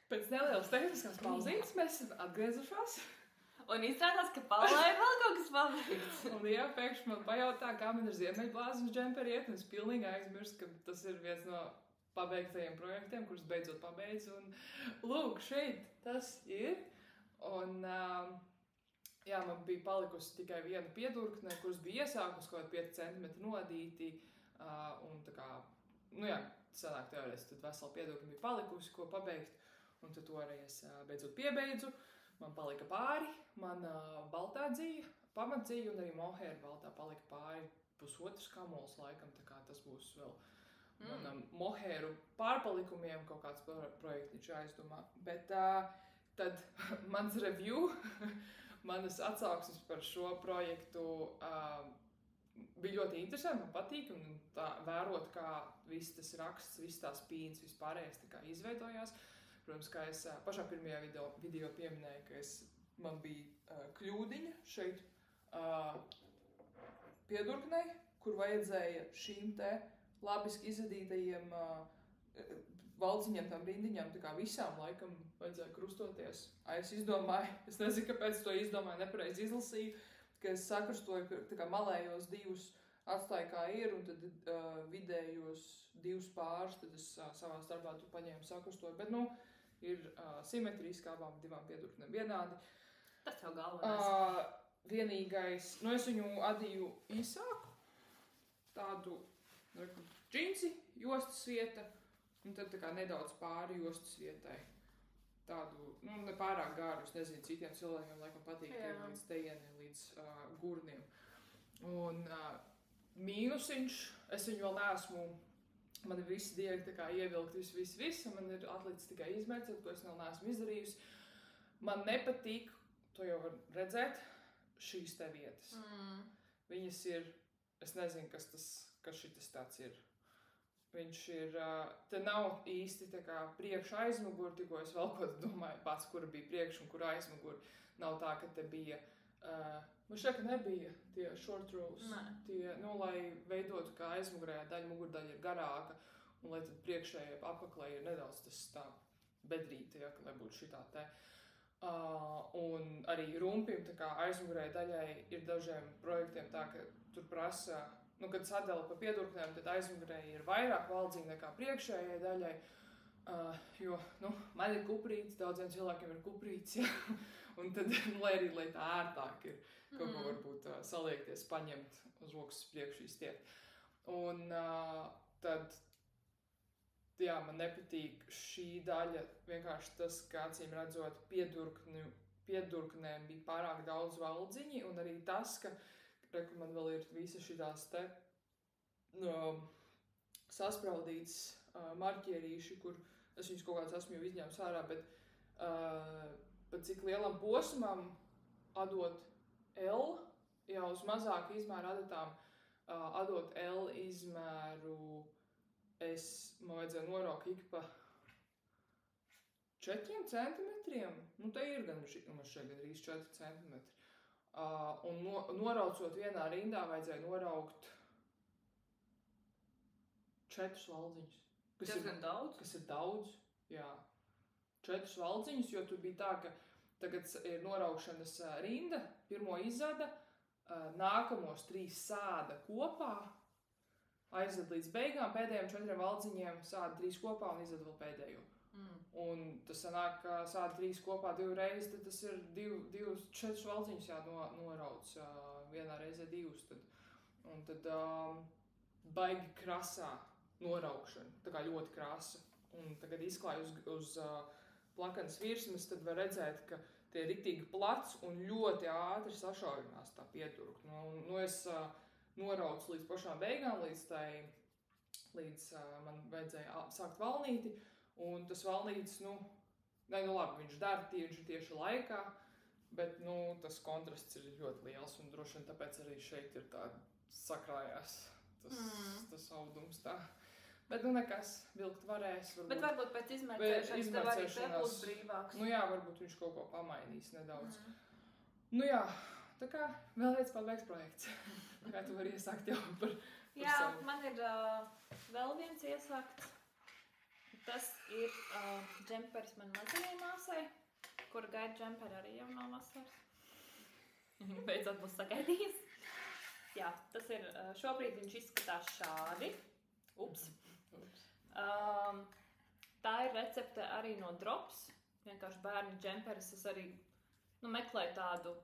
Pēc nelielas tehniskās pauzītes mēs esam atgriezušās. Un izrādās, ka Paulai ir vēl kaut kas pabeigts. Un jā, pēkšņi man pajautā, kā man ir ziemeļblāzmas džemperi iet, un es pilnīgi aizmirstu, ka tas ir viens no pabeigtajiem projektiem, kurus beidzot pabeidzu. Un lūk, šeit tas ir. Un, man bija palikusi tikai viena piedurkne, kuras bija iesākusi kaut 5 centimetri nodīti, un tā kā, sanāk teorētiski, tad vesela piedurkne bija palikusi, ko pabeigt, un tad to arī es beidzot piebeidzu. Man palika pāri, man baltā dzīja, pamatdzīja, un arī mohēra baltā palika pāri pusotrs kamols laikam, tā kā tas būs vēl manam mohēru pārpalikumiem kaut kāds projektiņš jāizdomā. Bet tad mans review, manas atsauksmes par šo projektu bija ļoti interesanti, man patīk, un tā vērot, kā viss tas raksts, viss tās pīns, vispārējais tā kā izveidojās. Protams, kā es pašā pirmajā video pieminēju, ka man bija kļūdiņa šeit piedurknei, kur vajadzēja šīm te labiski izvadītajiem valdziņiem, tām rindiņām, tā kā visām laikam vajadzēja krustoties. Es izdomāju, es nezinu, kāpēc to izdomāju, nepareizi izlasīju, ka es sakrustoju, tā kā malējos divus atstāju kā ir, un tad vidējos divus pārus, tad es savā starpā tur paņēmu sakrustoju, bet, ir simetriski abām divām piedurknēm vienādi. Tas jau galvenais. Vienīgais, es viņu adīju īsāku, tādu džinsi, jostas vieta, un tad tā kā nedaudz pāri jostas vietai. Tādu, ne pārāk garu, es nezinu, citiem cilvēkiem laikam patīk līdz tejieniem, līdz gurniem. Un mīnusiņš, es viņu vēl neesmu, man ir visi diegi tā kā ievilkt, viss, un man ir atlicis tikai izmērcēt, ko es vēl neesmu izdarījusi. Man nepatīk, to jau var redzēt, šīs te vietas. Viņas ir, es nezinu, kas šitas tāds ir. Viņš ir, te nav īsti tā kā priekš aizmugur, tikko es vēl ko domāju pats, kura bija priekš un kura aizmugur. Nav tā, ka te bija, man šķiet, ka nebija tie short rows, tie, lai veidotu, kā aizmugurējā daļa, mugurdaļa ir garāka, un lai tad priekšējā apaklē ir nedaudz tas tā bedrīte, lai būtu šitā te. Un arī rumpim, tā kā aizmugurējā daļai ir dažiem projektiem tā, ka tur prasa, kad sadala pa piedurknēm, tad aizmugurēji ir vairāk valdziņu nekā priekšējai daļai, jo, man ir kuprītis, daudziem cilvēkiem ir kuprītis, un tad, lai tā ērtāk ir, kaut ko varbūt saliekties, paņemt uz rokas priekšu izstiet. Un tad, man nepatīk šī daļa, vienkārši tas, kā acīm redzot, piedurknēm bija pārāk daudz valdziņi, un arī tas, ka man vēl ir visa šitās te saspraudītas marķierīši, kur es viņus kaut kāds esmu jau izņēmis ārā, bet pat cik lielam posmam atdot L jā, uz mazāku izmēru adatām, adot L izmēru, man vajadzēja noraukt ik pa 4 centimetriem. Nu, te ir gan šeit gandrīz 4 centimetri. Un noraucot vienā rindā vajadzēja noraukt 4 valdziņus. Kas ir daudz, jā. 4 valdziņus, jo tur bija tā, ka tagad ir noraukšanas rinda, pirmo izada, nākamos 3 sāda kopā, aizved līdz beigām, pēdējiem 4 valdziņiem sāda 3 kopā un izved vēl pēdējo. Un tas sanāk, ka sāda 3 kopā 2 reizes, tad tas ir 4 valdziņus jānorauc, vienā reizē 2. Un tad baigi krasā noraukšana, tā kā ļoti krasa. Un tagad izklāju uz plakanas virsmas, tad var redzēt, ka tie ir riktīgi plats un ļoti ātri sašaurinās tā pieturka. Nu, es noraucu līdz pašām beigām, līdz man vajadzēja sākt valnīti. Un tas valnītis, labi, viņš dara tieši laikā, bet, tas kontrasts ir ļoti liels un droši vien tāpēc arī šeit ir tā sakrājās tas audums tā. Bet, nekas, vilkt varēs. Bet varbūt pēc izmērcēšanas tev arī te būs brīvāks. Jā, varbūt viņš kaut ko pamainīs nedaudz. Jā, tā kā vēl viens pabeigs projekts. Kā tu vari iesākt jau par Jā, savu? Man ir vēl viens iesākts. Tas ir džemperis man mazajai māsai, kura gaida džemperi arī jau no vasaras. Beidzot būs sagaidījis. Jā, tas ir, šobrīd viņš izskatās šādi. Ups. Tā ir recepte arī no Drops. Vienkārši bērnu džemperis. Es arī meklēju tādu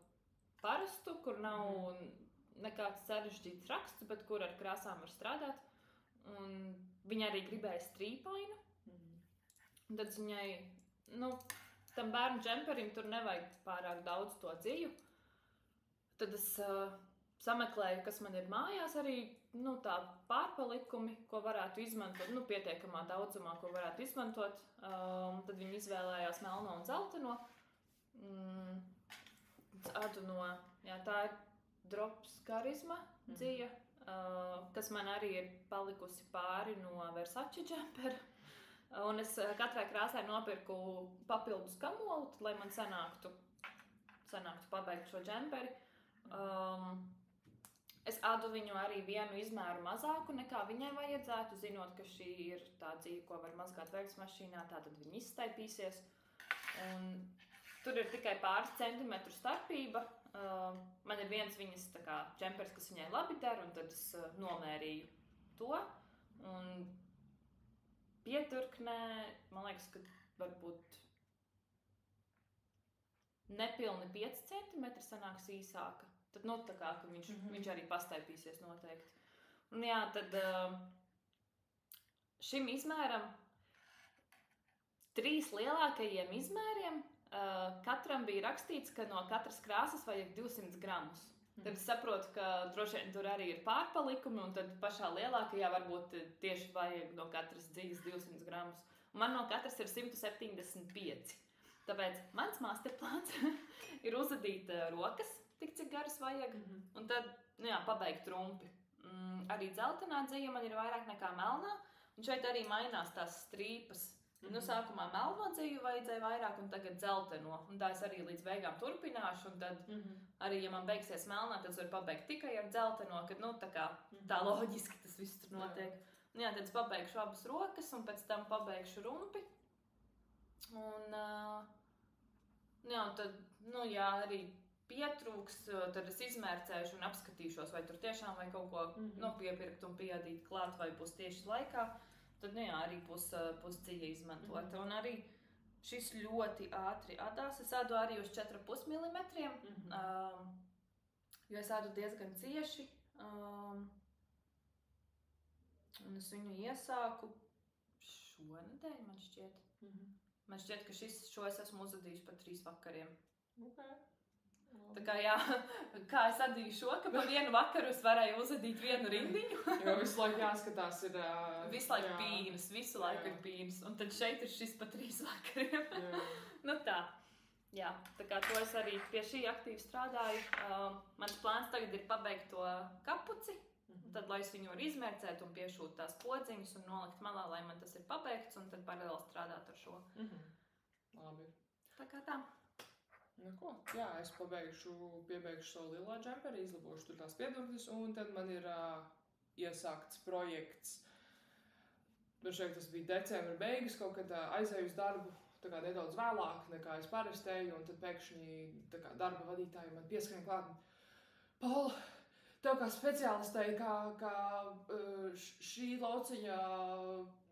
parastu, kur nav nekāds sarežģīts raksts, bet kur ar krāsām var strādāt. Un viņa arī gribēja strīpainu. Un tad viņai, tam bērnu džemperim tur nevajag pārāk daudz to dziju. Tad es sameklēju, kas man ir mājās arī, tā pārpalikumi, ko varētu izmantot, pietiekamā daudzumā, ko varētu izmantot. Tad viņi izvēlējās melno un zelteno. Tā ir Drops Karisma dzija, kas man arī ir palikusi pāri no Versace džempera. Un es katrai krāsai nopirku papildus kamolu, lai man sanāktu pabeigt šo džemperi. Es adu viņu arī vienu izmēru mazāku nekā viņai vajadzētu, zinot, ka šī ir tā dzīve, ko var mazgāt veļas mašīnā, tātad viņa izstaipīsies. Un tur ir tikai pāris centimetru starpība. Man ir viens viņas tā kā džemperis, kas viņai labi der, un tad es nomērīju to. Un pieturknē, man liekas, ka varbūt nepilni 5 centimetri sanāks īsāka. Tad, tā kā, ka viņš arī pastaipīsies noteikti. Un jā, tad šim izmēram 3 lielākajiem izmēriem katram bija rakstīts, ka no katras krāsas vajag 200 gramus. Tad es saprotu, ka droši vien tur arī ir pārpalikumi, un tad pašā lielākajā varbūt tieši vajag no katras dzīves 200 gramus. Un man no katras ir 175. Tāpēc mans masterplāns ir uzadīt rokas, tik cik garas vajag, un tad, pabeigt rumpi. Arī dzeltenā dzija man ir vairāk nekā melnā, un šeit arī mainās tās strīpas. Sākumā melno dziju vajadzēja vairāk, un tagad dzelteno. Un tā es arī līdz beigām turpināšu, un tad arī, ja man beigsies melnā, tad es varu pabeigt tikai ar dzelteno, kad, tā loģiski tas viss tur notiek. Tad es pabeigšu abas rokas, un pēc tam pabeigšu rumpi. Un, tad, arī pietrūks, tad es izmērcēšu un apskatīšos, vai tur tiešām vai kaut ko piepirkt un piedīt klāt, vai būs tieši laikā. Tad, arī pusdziļa izmantot. Un arī šis ļoti ātri adās. Es ādu arī uz 4,5 milimetriem, jo es ādu diezgan cieši. Un es viņu iesāku šonedēļ, man šķiet. Man šķiet, ka šo es esmu uzadījuši pa 3 vakariem. Okay. Tā kā, kā es adīju šo, ka pa vienu vakaru es varēju uzadīt vienu rindiņu. Jo visu laiku jāskatās ir... Visu laiku pīnas, visu laiku ir pīnas. Un tad šeit ir šis pa 3 vakariem. Tā. Jā, tā kā to es arī pie šī aktīvi strādāju. Mans plāns tagad ir pabeigt to kapuci. Tad, lai es viņu varu izmērcēt un piešūt tās podziņas un nolikt malā, lai man tas ir pabeigts, un tad paralēli strādāt ar šo. Labi. Tā kā tā. Nu ko, jā, es piebeigšu savu lilā džemperi, izlabošu tur tās piedurvis, un tad man ir iesākts projekts. Šeit tas bija decembra beigas, kaut kad aizēju uz darbu, tā kā nedaudz vēlāk, nekā es parastēju, un tad pēkšņi tā kā darba vadītāji man pieskrien klāt. Paula, tev kā speciālistei, kā šī lauciņa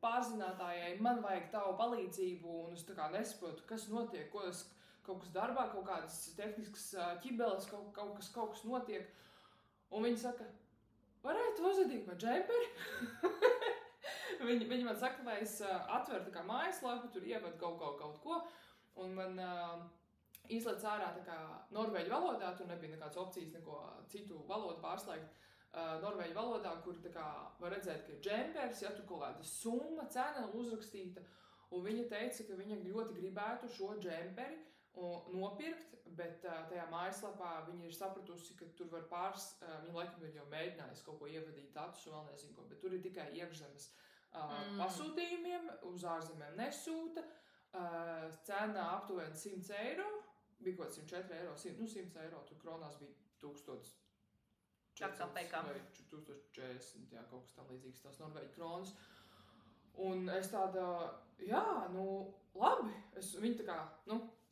pārzinātājai, man vajag tavu palīdzību, un es tā kā nesaprotu, kas notiek, kaut kas darbā, kaut kādas tehniskas ķibeles, kaut kas notiek. Un viņi saka, varētu uzadīt man džemperi? Viņi man saka, lai es atveru tā kā mājaslapu, tur ievadu kaut ko, un man izlec ārā tā kā norvēģu valodā, tur nebija nekādas opcijas, neko citu valodu pārslēgt. Norvēģu valodā, kur tā kā var redzēt, ka ir džemperis, ja tur kaut kāda summa, cena uzrakstīta, un viņa teica, ka viņa ļoti gribētu šo džemperi nopirkt, bet tajā mājaslapā viņa ir sapratusi, ka tur var viņa laikam ir jau mēģinājusi kaut ko ievadīt datus un vēl nezinu ko, bet tur ir tikai iekšzemes pasūtījumiem, uz ārzemēm nesūta, cena aptuveni 100 eiro, bija kaut 104 eiro, 100 eiro, tur kronās bija 1400 vai 1040, jā, kaut kas tam līdzīgs, tās norvēģu kronas. Un es tāda, jā, labi, viņi tā kā,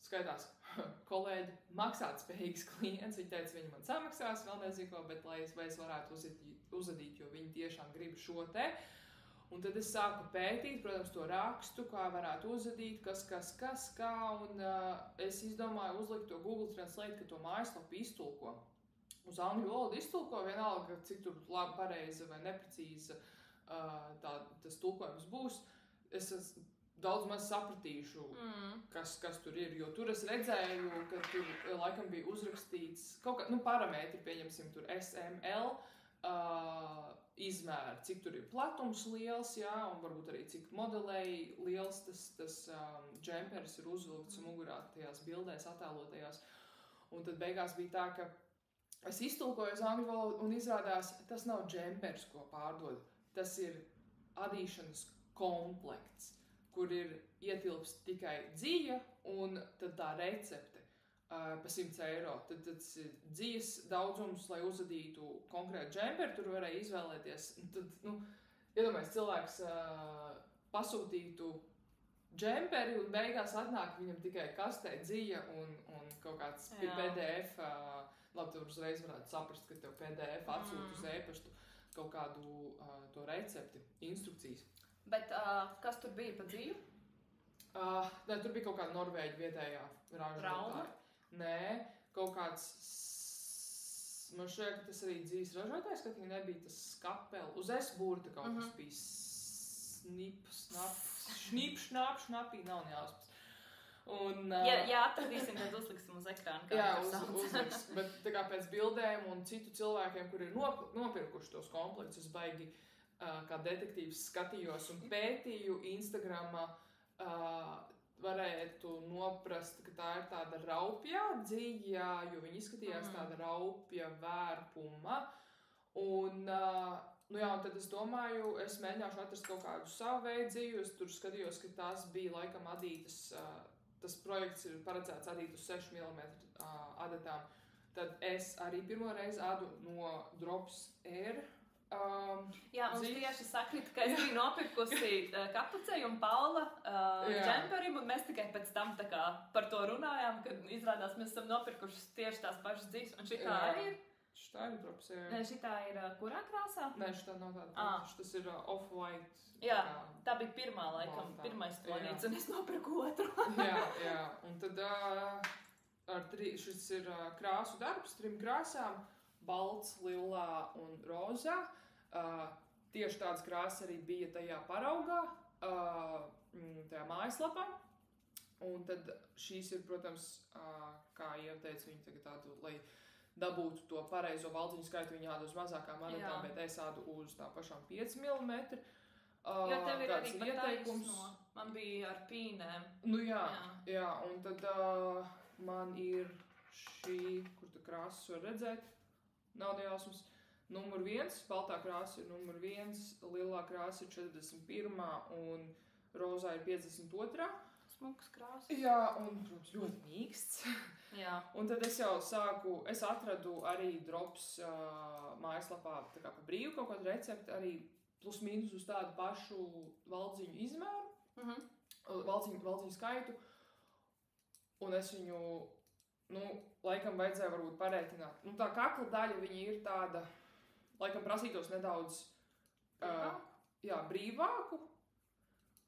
skaitās, kolēģi, maksātspējīgs klients, viņi teica, viņi man samaksās, vēl nezinu ko, bet lai es varētu uzadīt, jo viņi tiešām grib šo te. Un tad es sāku pētīt, protams, to rakstu, kā varētu uzadīt, kas, kā, un es izdomāju uzlikt to Google Translate, ka to mājaslapu iztulko. Uz angļu valodu iztulko, vienalga, cik tur labi pareiza vai neprecīza tas tulkojums būs. Es daudz maz sapratīšu, kas tur ir, jo tur es redzēju, ka tur laikam bija uzrakstīts kaut kā, parametri, pieņemsim, tur SML, izmēri, cik tur ir platums liels, jā, un varbūt arī cik modelēji liels tas džemperis ir uzvilkts mugurā tajās bildēs attēlotajās. Un tad beigās bija tā, ka es iztulkoju uz angļu valodu un izrādās, tas nav džemperis, ko pārdod. Tas ir adīšanas komplekts, kur ir ietilpst tikai dzija un tad tā recepte. Pa 100 eiro. Tad tas ir dzijas daudzums, lai uzadītu konkrētu džemperi, tur varēja izvēlēties. Tad, iedomājies, cilvēks pasūtītu džemperi un beigās atnāk viņam tikai kastē dzija un kaut kāds PDF, labi, tu uzreiz varētu saprast, ka tev PDF atsūta uz e-pastu kaut kādu to recepti, instrukcijas. Bet kas tur bija pa dziju? Tur bija kaut kāda norvēģu vietējā ražotāja. Nē, kaut kāds, man šķiet, ka tas arī dzīs ražotājs, ka viņa nebija tas skapeli. Uz S-burta kaut kas bija šnapī, nav neauspats. Ja atradīsim, tad uzliksim uz ekrānu. Jā, uzliks, bet tā kā pēc bildēm un citu cilvēkiem, kuri ir nopirkuši tos komplektus, es baigi kā detektīvs skatījos un pētīju Instagramā, varētu noprast, ka tā ir tāda raupjā dzija, jo viņi izskatījās tāda raupja vērpuma. Un tad es domāju, es mēģināšu atrast kaut kādu savu veidu dzīvi. Es tur skatījos, ka tās bija laikam adītas, tas projekts ir paredzēts adīt uz 6 mm adatām. Tad es arī pirmo reizi adu no Drops Air. Jā, mums tieši sakrita, ka es biju nopirkusi kapucei un Paula džemperim, un mēs tikai pēc tam tā kā par to runājām, kad izrādās mēs esam nopirkuši tieši tās pašas dzīves, un šitā arī ir? Šitā ir Drops Air. Nē, šitā ir kurā krāsā? Nē, šitā nav tāda. Tas ir off-white. Jā, tā bija pirmā laikam, pirmais tonīts, un es nopirku otru. Jā, un tad šis ir krāsu darbs, 3 krāsām, balts, lilā un rozā. Tieši tāds krāsas arī bija tajā paraugā, tajā mājaslapā. Un tad šīs ir, protams, kā jau teicu, viņi tagad tādu, lai dabūtu to pareizo valdziņu skaitu, viņi āda uz mazākām adatām, bet es ādu uz tā pašām 5 mm. Jo tev ir arī pat taisno. Man bija ar pīnēm. Jā, un tad man ir šī, kur tu krāsas var redzēt, nav nejausmas. Numur 1, baltā krāsa ir numur 1, lilā krāsa ir 41 un rozā ir 52. Smuks krāsas. Jā, un, protams, ļoti mīksts. Jā. Un tad es jau es atradu arī drops mājaslapā tā kā pa brīvu kaut kādu recepti, arī plus mīnus uz tādu pašu valdziņu izmēru, valdziņu skaitu. Un es viņu, laikam vajadzēja varbūt parēķināt. Tā kakla daļa viņa ir tāda, laikam prasītos nedaudz brīvāku,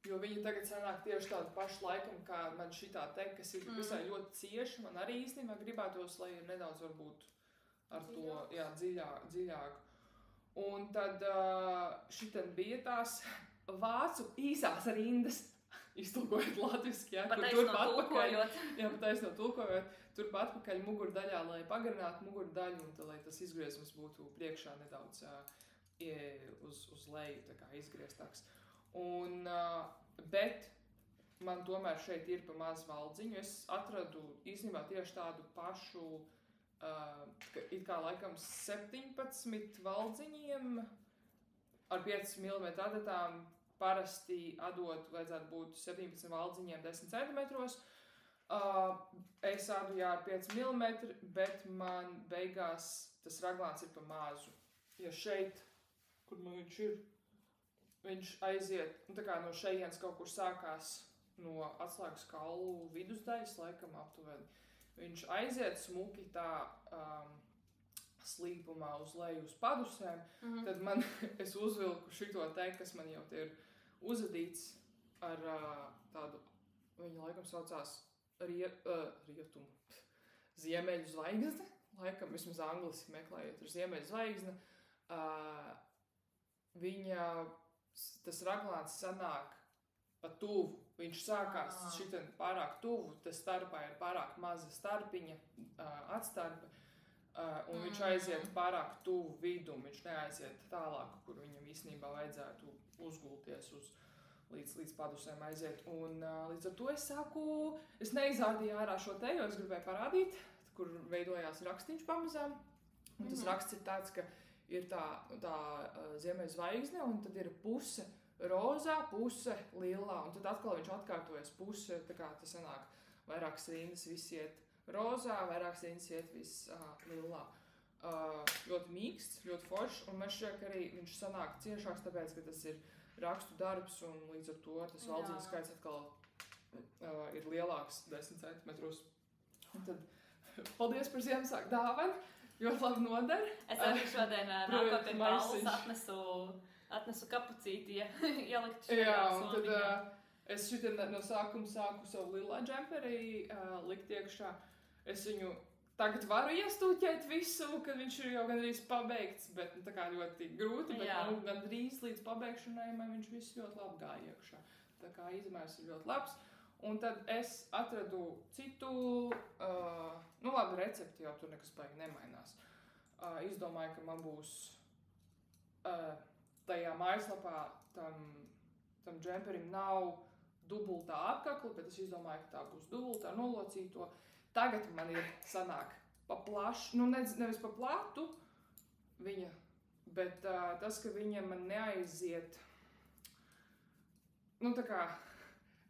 jo viņa tagad sanāk tieši tādu pašu laikam, kā man šitā te, kas ir visai ļoti cieši. Man arī īstenībā gribētos, lai ir nedaudz varbūt ar to dziļāk. Un tad šitien bija tās vācu īsās rindas, iztulkojot latviski, pataisno tulkojot, turp atpakaļ mugurdaļā, lai pagarinātu mugurdaļu un tad, lai tas izgriezums būtu priekšā nedaudz uz leju, tā kā izgrieztāks. Bet man tomēr šeit ir pa maz valdziņu. Es atradu īstenībā tieši tādu pašu, it kā laikam 17 valdziņiem ar 5 mm adatām. Parasti adot vajadzētu būt 17 valdziņiem 10 centimetros. Es adu ar 5 mm, bet man beigās tas raglāns ir pa mazu. Ja šeit, kur man viņš ir, viņš aiziet, tā kā no šejienes kaut kur sākās no atslēgas kaulu vidusdaļas, laikam aptuveni. Viņš aiziet smuki tā slīpumā uz leju uz padusēm, tad es uzvilku šito te, kas man jau te ir uzadīts ar tādu, viņa laikam saucās rietumu, ziemeļu zvaigzni, laikam vismaz angliski meklējot ar ziemeļu zvaigzni. Viņa, tas raglāns sanāk pa tuvu, viņš sākās šitien pārāk tuvu, tas starpā ir pārāk maza starpiņa, atstarpe, un viņš aiziet pārāk tuvu vidum, viņš neaiziet tālāk, kur viņam īstenībā vajadzētu uzgulties līdz padusēm aiziet. Un līdz ar to es neizrādīju ārā šo te, jo es gribēju parādīt, kur veidojās rakstīņš pamazām. Un tas raksts ir tāds, ka ir tā ziemeļu zvaigzne, un tad ir puse rozā, puse lilā, un tad atkal viņš atkārtojas puse, tā kā tas sanāk vairākas rindas, viss iet rozā, vairākas rindas iet viss lilā. Ļoti mīksts, ļoti foršs, un man šķiet, ka arī viņš sanāk ciešāks, tāpēc, ka tas ir rakstu darbs, un līdz ar to tas valdziņu skaits atkal ir lielāks 10 centimetrus. Un tad, paldies par Ziemassvētku dāvanu, ļoti labi nodara. Es arī šodien nākot pie balvas atnesu kapucīti, ielikt šajā somiņā. Un tad es šitien no sākuma sāku savu lilā džemperi likt iekšā. Es viņu tagad varu iestūķēt visu, kad viņš ir jau gandrīz pabeigts, bet tā kā ļoti grūti, bet gandrīz līdz pabeigšanai man viņš viss ļoti labi gāja iekšā. Tā kā izmērs ir ļoti labs. Un tad es atradu citu, labi, recepti jau tur nekas baigi nemainās. Izdomāju, ka man būs tajā mājaslapā tam džemperim nav dubultā apkakla, bet es izdomāju, ka tā būs dubultā nolocīto. Tagad man ir sanāk pa plašu, nevis pa platu viņa, bet tas, ka viņa man neaiziet, tā kā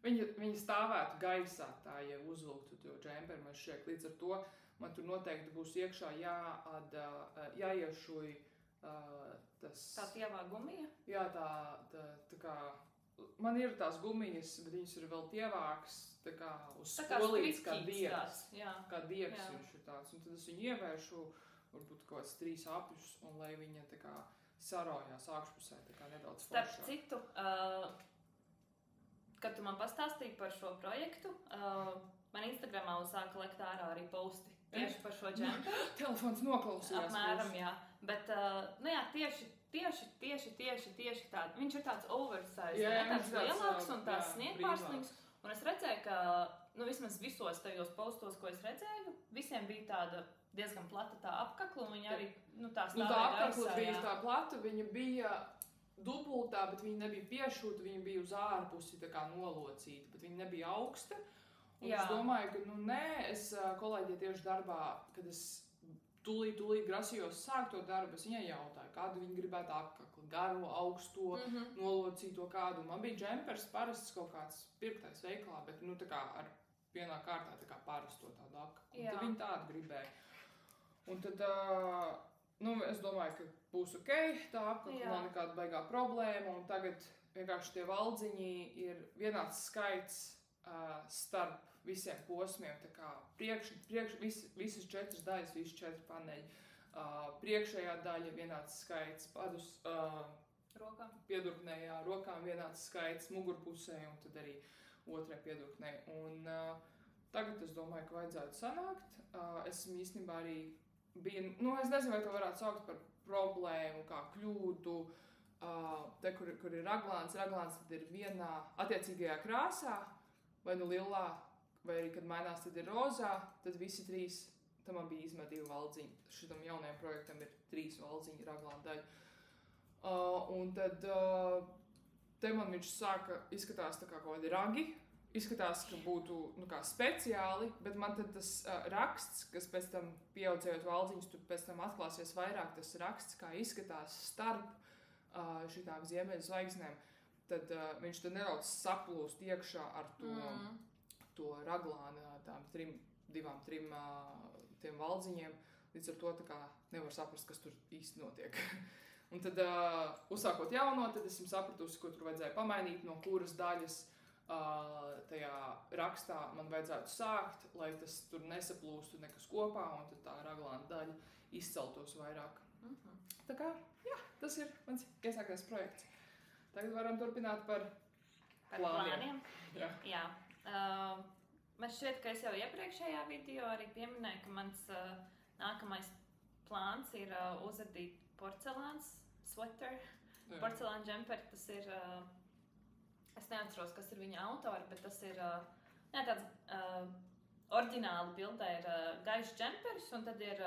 viņa stāvētu gaisā tā, ja uzvilktu to džemperi, man šķiet, līdz ar to man tur noteikti būs iekšā jāiešuj tas... Tā tievā gumija? Jā, tā kā... Man ir tās gumijas, bet viņas ir vēl tievākas, tā kā uz skolītes, kā diegs. Kā diegs viņš ir tāds. Un tad es viņu ievēršu, varbūt kaut kāds 3 apļus, un lai viņa tā kā sarojās augšpusē, tā kā nedaudz foršāk. Starp citu, kad tu man pastāstīji par šo projektu, man Instagramā sāka lekt ārā arī posti tieši par šo džemperu. Telefons noklausījās. Apmēram, jā. Bet, tieši tāda. Viņš ir tāds oversize, tāds lielāks un tās sniegpārslīgs. Un es redzēju, ka, vismaz visos tajos postos, ko es redzēju, visiem bija tāda diezgan plata tā apkakla, un viņa arī, tā stāvēja gaisā. Tā apkakla bija tā plata, viņa bija dubultā, bet viņa nebija piešūta, viņa bija uz ārpusi tā kā nolocīta, bet viņa nebija augsta. Un es domāju, ka, nē, es kolēģi tieši darbā, kad es tūlīt grasījos sākt to darbu, es viņai jautāju, kādu viņi gribētu apakli, garu, augsto, nolocīto kādu. Man bija džempers parasts kaut kāds pirktais veikalā, bet, tā kā ar vienā kārtā tā kā parasto tādu apakli. Tad viņi tādu gribēja. Un tad, es domāju, ka būs ok, tā apakli nav nekāda baigā problēma, un tagad vienkārši tie valdziņi ir vienāds skaits starp visiem posmiem, tā kā visas 4 daļas, visas 4 paneļi, priekšējā daļa vienāds skaits, padus piedurknējā rokām vienāds skaits, mugurpusē un tad arī otrai piedurknē. Un tagad es domāju, ka vajadzētu sanākt. Esmu īstenībā arī bija, es nezinu, vai to varētu saukt par problēmu, kā kļūdu, te, kur ir raglāns tad ir vienā attiecīgajā krāsā, vai lilā, vai arī, kad mainās, tad ir rozā, tad visi 3, tam man bija izmēt 2 valdziņi. Šitam jaunajam projektam ir 3 valdziņi raglāna daļa. Un tad te man viņš izskatās tā kā kaut kādi ragi, izskatās, ka būtu kā speciāli, bet man tad tas raksts, kas pēc tam pieaudzējot valdziņus, tur pēc tam atklāsies vairāk tas raksts, kā izskatās starp šitām ziemeļu zvaigznēm, tad viņš tad nedaudz saplūst iekšā ar to raglāna tām 2-3 tiem valdziņiem, līdz ar to tā kā nevar saprast, kas tur īsti notiek. Un tad, uzsākot jauno, tad esmu sapratusi, ko tur vajadzēja pamainīt, no kuras daļas tajā rakstā man vajadzētu sākt, lai tas tur nesaplūstu nekas kopā, un tad tā raglāna daļa izceltos vairāk. Tā kā, tas ir mans iesāktais projekts. Tagad varam turpināt par plāniem. Jā. Man šķiet, ka es jau iepriekšējā video arī pieminēju, ka mans nākamais plāns ir uzadīt porcelāns sweater, porcelāna džemperi. Tas ir, es neatceros, kas ir viņa autori, bet tas ir tāds oriģināli bildē ir gaišs džemperis, un tad ir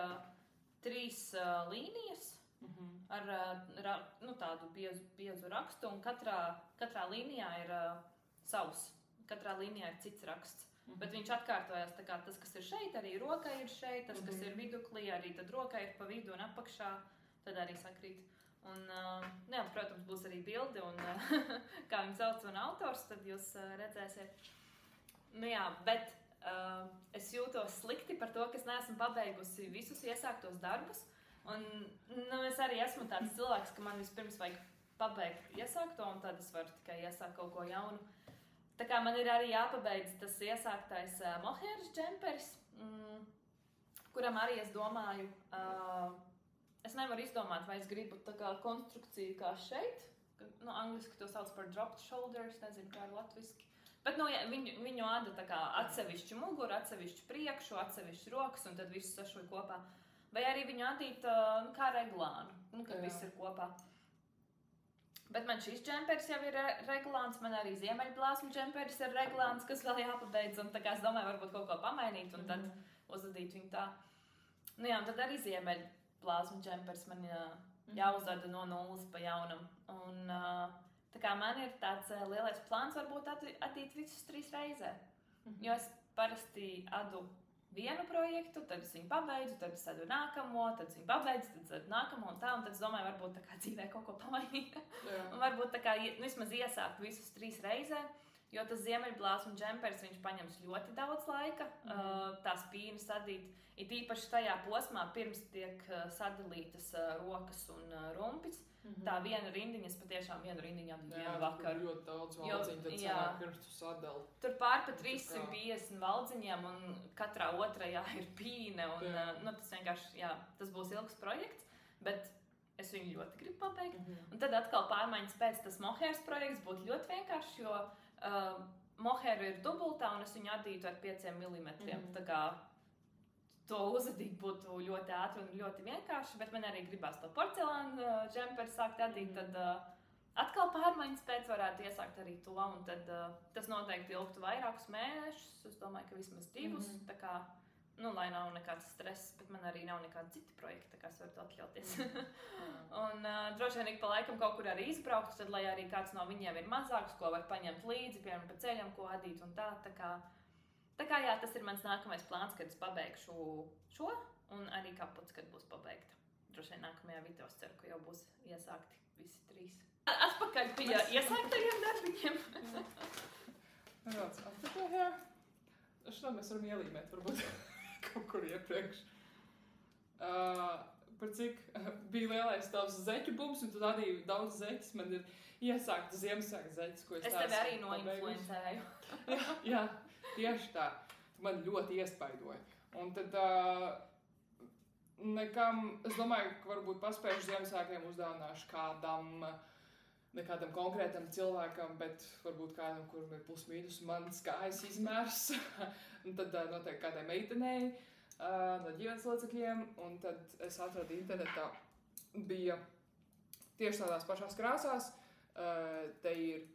3 līnijas ar tādu biezu rakstu, un katrā līnijā ir savs. Katrā līnijā ir cits raksts. Bet viņš atkārtojās, tā kā tas, kas ir šeit, arī roka ir šeit, tas, kas ir viduklī, arī tad roka ir pa vidu un apakšā, tad arī sakrīt. Un, protams, būs arī bildi, un kā viņu sauc un autors, tad jūs redzēsiet. Bet es jūtos slikti par to, ka es neesmu pabeigusi visus iesāktos darbus. Un es arī esmu tāds cilvēks, ka man vispirms vajag pabeigt iesākto, un tad es varu tikai iesākt kaut ko jaunu. Tā kā man ir arī jāpabeidz tas iesāktais mohēras džemperis, kuram arī es domāju, es nevaru izdomāt, vai es gribu tā kā konstrukciju kā šeit, angliski to sauc par dropped shoulders, nezinu kā ir latviski, bet viņu āda tā kā atsevišķu muguru, atsevišķu priekšu, atsevišķu rokas un tad visu sašuj kopā. Vai arī viņu adīt kā reglānu, kad viss ir kopā. Bet man šis džemperis jau ir reglāns, man arī ziemeļblāzmu džemperis ir reglāns, kas vēl jāpabeidz, un tā kā es domāju, varbūt kaut ko pamainīt, un tad uzadīt viņu tā. Un tad arī ziemeļblāzmu džemperis man jāuzada no nulles pa jaunam. Un tā kā man ir tāds lielais plāns varbūt adīt visus 3 reizē. Jo es parasti adu vienu projektu, tad es viņu pabeidzu, tad es adu nākamo, tad es viņu pabeidzu, tad es adu nākamo un tad es domāju, varbūt tā kā dzīvē kaut ko pamainīt. Un varbūt tā kā vismaz iesākt visus 3 reizē, jo tas ziemeļblāzmu džemperis, viņš paņems ļoti daudz laika, tās pīnas adīt. It īpaši tajā posmā, pirms tiek sadalītas rokas un rumpis, tā viena rindiņa, es patiešām vienu rindiņu adīju vienu vakaru. Ļoti daudz valdziņu, tad sanāk pirms tu sadali. Tur pār pa 350 valdziņiem un katrā otrajā ir pīne. Un, tas vienkārši, tas būs ilgs projekts, bet es viņu ļoti gribu pabeigt. Un tad atkal pārmaiņas pēc tas mohēras projekts būtu ļoti vienkārši, jo mohēra ir dubultā un es viņu adītu ar 5 mm. Tā kā to uzadīt būtu ļoti ātri un ļoti vienkārši, bet man arī gribās to porcelānu džemperi sākt adīt, tad atkal pārmaiņas pēc varētu iesākt arī to, un tad tas noteikti ilgtu vairākus mēnešus, es domāju, ka vismaz 2, tā kā, lai nav nekāds stress, bet man arī nav nekāda cita projekta, tā kā es varu to atļauties. Un droši vien ik pa laikam kaut kur arī izbrauktu, tad lai arī kāds no viņiem ir mazāks, ko var paņemt līdzi, piemēram, pa ceļam, ko adīt un tā kā. Tā kā jā, tas ir mans nākamais plāns, kad es pabeigšu šo, un arī kaputs, kad būs pabeigta. Droši vien nākamajā video es ceru, ka jau būs iesākti visi 3. Atpakaļ pie iesāktajiem darbiņiem. Atpakaļ, jā. Šo mēs varam ielīmēt, varbūt, kaut kur iepriekš. Par cik bija lielais tavs zeķu bums, un tu radīji daudz zeķis. Man ir iesākta Ziemassvētku zeķis, ko es tevi arī noinfluencēju. jā, tieši tā. Tu man ļoti iespaidoji. Un tad es domāju, ka varbūt paspējuši Ziemassvētkiem uzdāvināšu nekādam konkrētam cilvēkam, bet varbūt kādam, kuram ir plus-mīnus mans kājas izmērs. Un tad noteikti kādai meitenei no ģimenes locekļiem. Un tad es atradu internetā, bija tieši tādās pašās krāsās. Te ir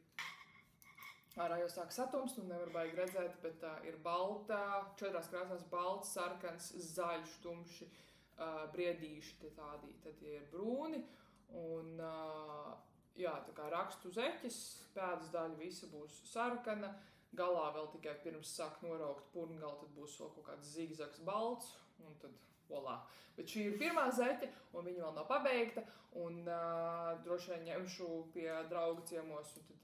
ārā jau sāk satumst un nevar baigi redzēt, bet ir baltā, 4 krāsās balts, sarkans, zaļš, tumši, briedīši tādi. Tad ir brūni un jā, tā kā rakstu zeķis, pēdas daļa visa būs sarkana, galā vēl tikai pirms sāk noraukt purngali, tad būs vēl kaut kāds zigzags balts, un tad volā. Bet šī ir pirmā zeķe, un viņa vēl nav pabeigta, un droši vien ņemšu pie drauga ciemos, un tad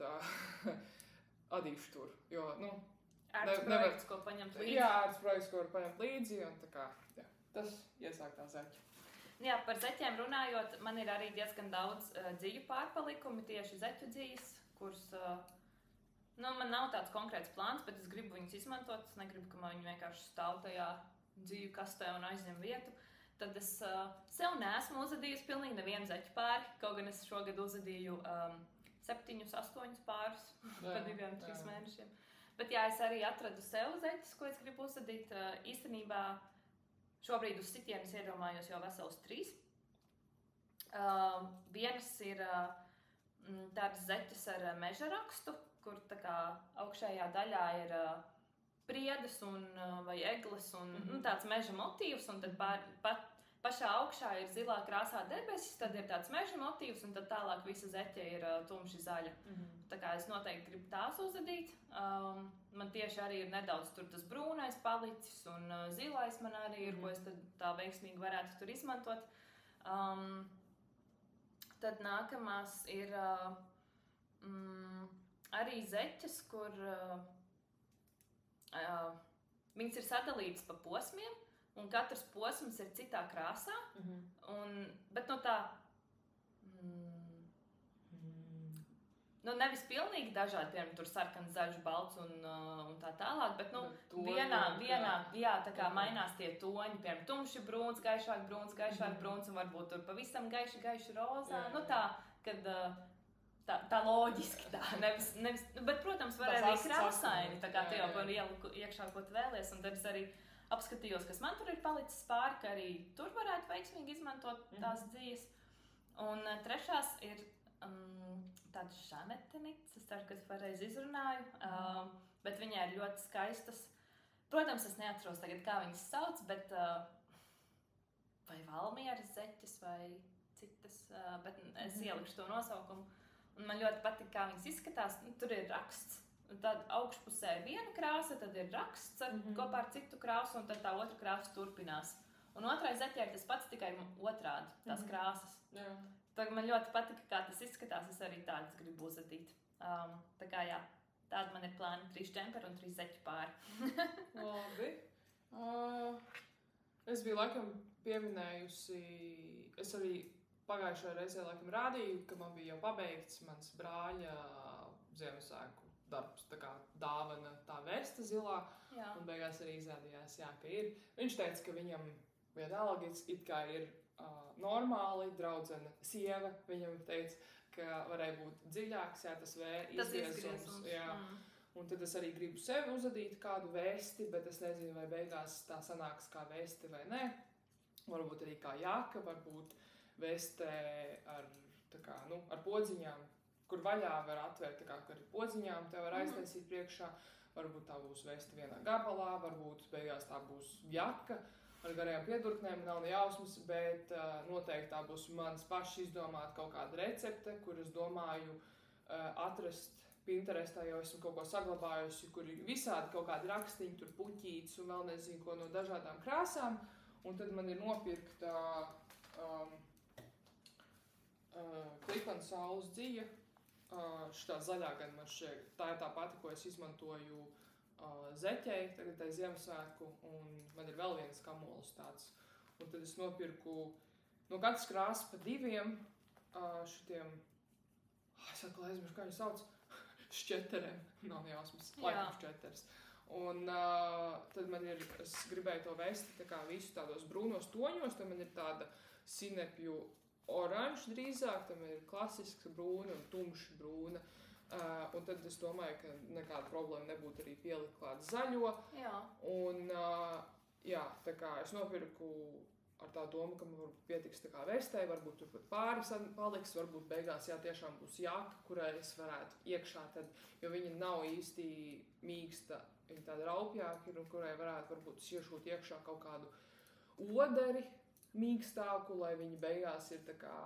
adīšu tur, jo, ērts projekts, ko paņemt līdzi. Jā, ērts projekts, ko var paņemt līdzi, un tā kā, jā, tas iesāktā zeķa. Jā, par zeķiem runājot, man ir arī diezgan daudz dzīju pārpalikumi, tieši zeķu dzījas, kuras, man nav tāds konkrēts plāns, bet es gribu viņus izmantot, es negribu, ka man viņi vienkārši stāv tajā dzīju kastē un aizņem vietu. Tad es sev neesmu uzadījusi pilnīgi nevienu zeķu pāri, kaut gan es šogad uzadīju 7, 8 pārus pa 2-3 mēnešiem. Bet jā, es arī atradu sev zeķus, ko es gribu uzadīt. Īstenībā šobrīd uz sitienas iedomājos jau vesels 3. Vienas ir tādas zeķes ar meža rakstu, kur tā kā augšējā daļā ir priedes vai egles un tāds meža motīvs, un tad pašā augšā ir zilā krāsā debesis, tad ir tāds meža motīvs, un tad tālāk visa zeķe ir tumši zaļa. Tā kā es noteikti gribu tās uzadīt. Man tieši arī ir nedaudz tur tas brūnais palicis, un zilais man arī ir, ko es tad tā veiksmīgi varētu tur izmantot. Tad nākamās ir arī zeķes, kur viņas ir sadalītas pa posmiem, un katrs posms ir citā krāsā, bet tā, nevis pilnīgi dažādi, piemēram, tur sarkans, zaļš, balts un tā tālāk, bet, vienā, tā kā mainās tie toņi, piemēram, tumši brūns, gaišāk brūns, un varbūt tur pavisam gaiši rozā, tā, kad tā loģiski tā, nevis, bet, protams, var arī krāsaini, tā kā te jau var ieliku iekšā, ko tu vēlies, un tad es arī apskatījos, kas man tur ir palicis pāri, ka arī tur varētu veiksmīgi izmantot tās dzīves. Un trešās ir tādas šanetenītes, es ceru, ka es pareizi izrunāju, bet viņai ir ļoti skaistas. Protams, es neatceros tagad, kā viņas sauc, bet vai Valmieras zeķes vai citas, bet es ielikšu to nosaukumu. Un man ļoti patīk, kā viņas izskatās. Tur ir raksts. Tad augšpusē ir viena krāsa, tad ir raksts kopā ar citu krāsu, un tad tā otra krāsa turpinās. Un otrai zeķē ir tas pats, tikai otrādi, tās krāsas. Tad man ļoti patika, kā tas izskatās, es arī tādas gribu uzadīt. Tā kā jā, tāda man ir plāni 3 džemperi un 3 zeķu pāri. Labi. Es biju laikam pieminējusi, es arī pagājušajā reizē laikam rādīju, ka man bija jau pabeigts mans brāļa Ziemassvētku darbs, tā kā dāvana tā vesta zilā, un beigās arī izrādījās, ka ir. Viņš teica, ka viņam vienalga it kā ir normāli, draudzene sieva, viņam teica, ka varēja būt dziļāks, tas izgriezums. Un tad es arī gribu sevi uzadīt kādu vēsti, bet es nezinu, vai beigās tā sanāks kā vēsti vai nē. Varbūt arī kā jaka, varbūt vēstē ar podziņām, kur vaļā var atvērt, tā kā ar podziņām te var aiztaisīt priekšā. Varbūt tā būs vēsti vienā gabalā, varbūt beigās tā būs jaka ar garajām piedurknēm, nav ne jausmas, bet noteikti tā būs manas pašas izdomāta kaut kāda recepte, kur es domāju atrast Pinterestā jau esmu kaut ko saglabājusi, kur ir visādi kaut kādi rakstīņi, tur puķītes un vēl nezinu ko no dažādām krāsām. Un tad man ir nopirkta Klipana saules dzija. Šitā zaļā gan man šeit, tā ir tā pati, ko es izmantoju zeķei, tagad tai Ziemassvētku, un man ir vēl viens kamols tāds. Un tad es nopirku no katras krāsas pa 2 šitiem, es atkal aizmirsu, kā viņi sauc, šķeteriem, nav jausmas, laikam šķeters. Un tad man ir, es gribēju to vesti tā kā visu tādos brūnos toņos, tad man ir tāda sinepju oranžs drīzāk, tam ir klasisks brūna un tumši brūna. Un tad es domāju, ka nekāda problēma nebūtu arī pielikt klāt zaļo. Jā. Un jā, tā kā es nopirku ar tā domu, ka man varbūt pietiks tā kā vestē, varbūt tur pat pāris paliks, varbūt beigās jā, tiešām būs jaka, kurai es varētu iekšā tad, jo viņa nav īsti mīksta, viņa tāda raupjāka ir un kurai varētu varbūt iešūt iekšā kaut kādu oderi mīkstāku, lai viņa beigās ir tā kā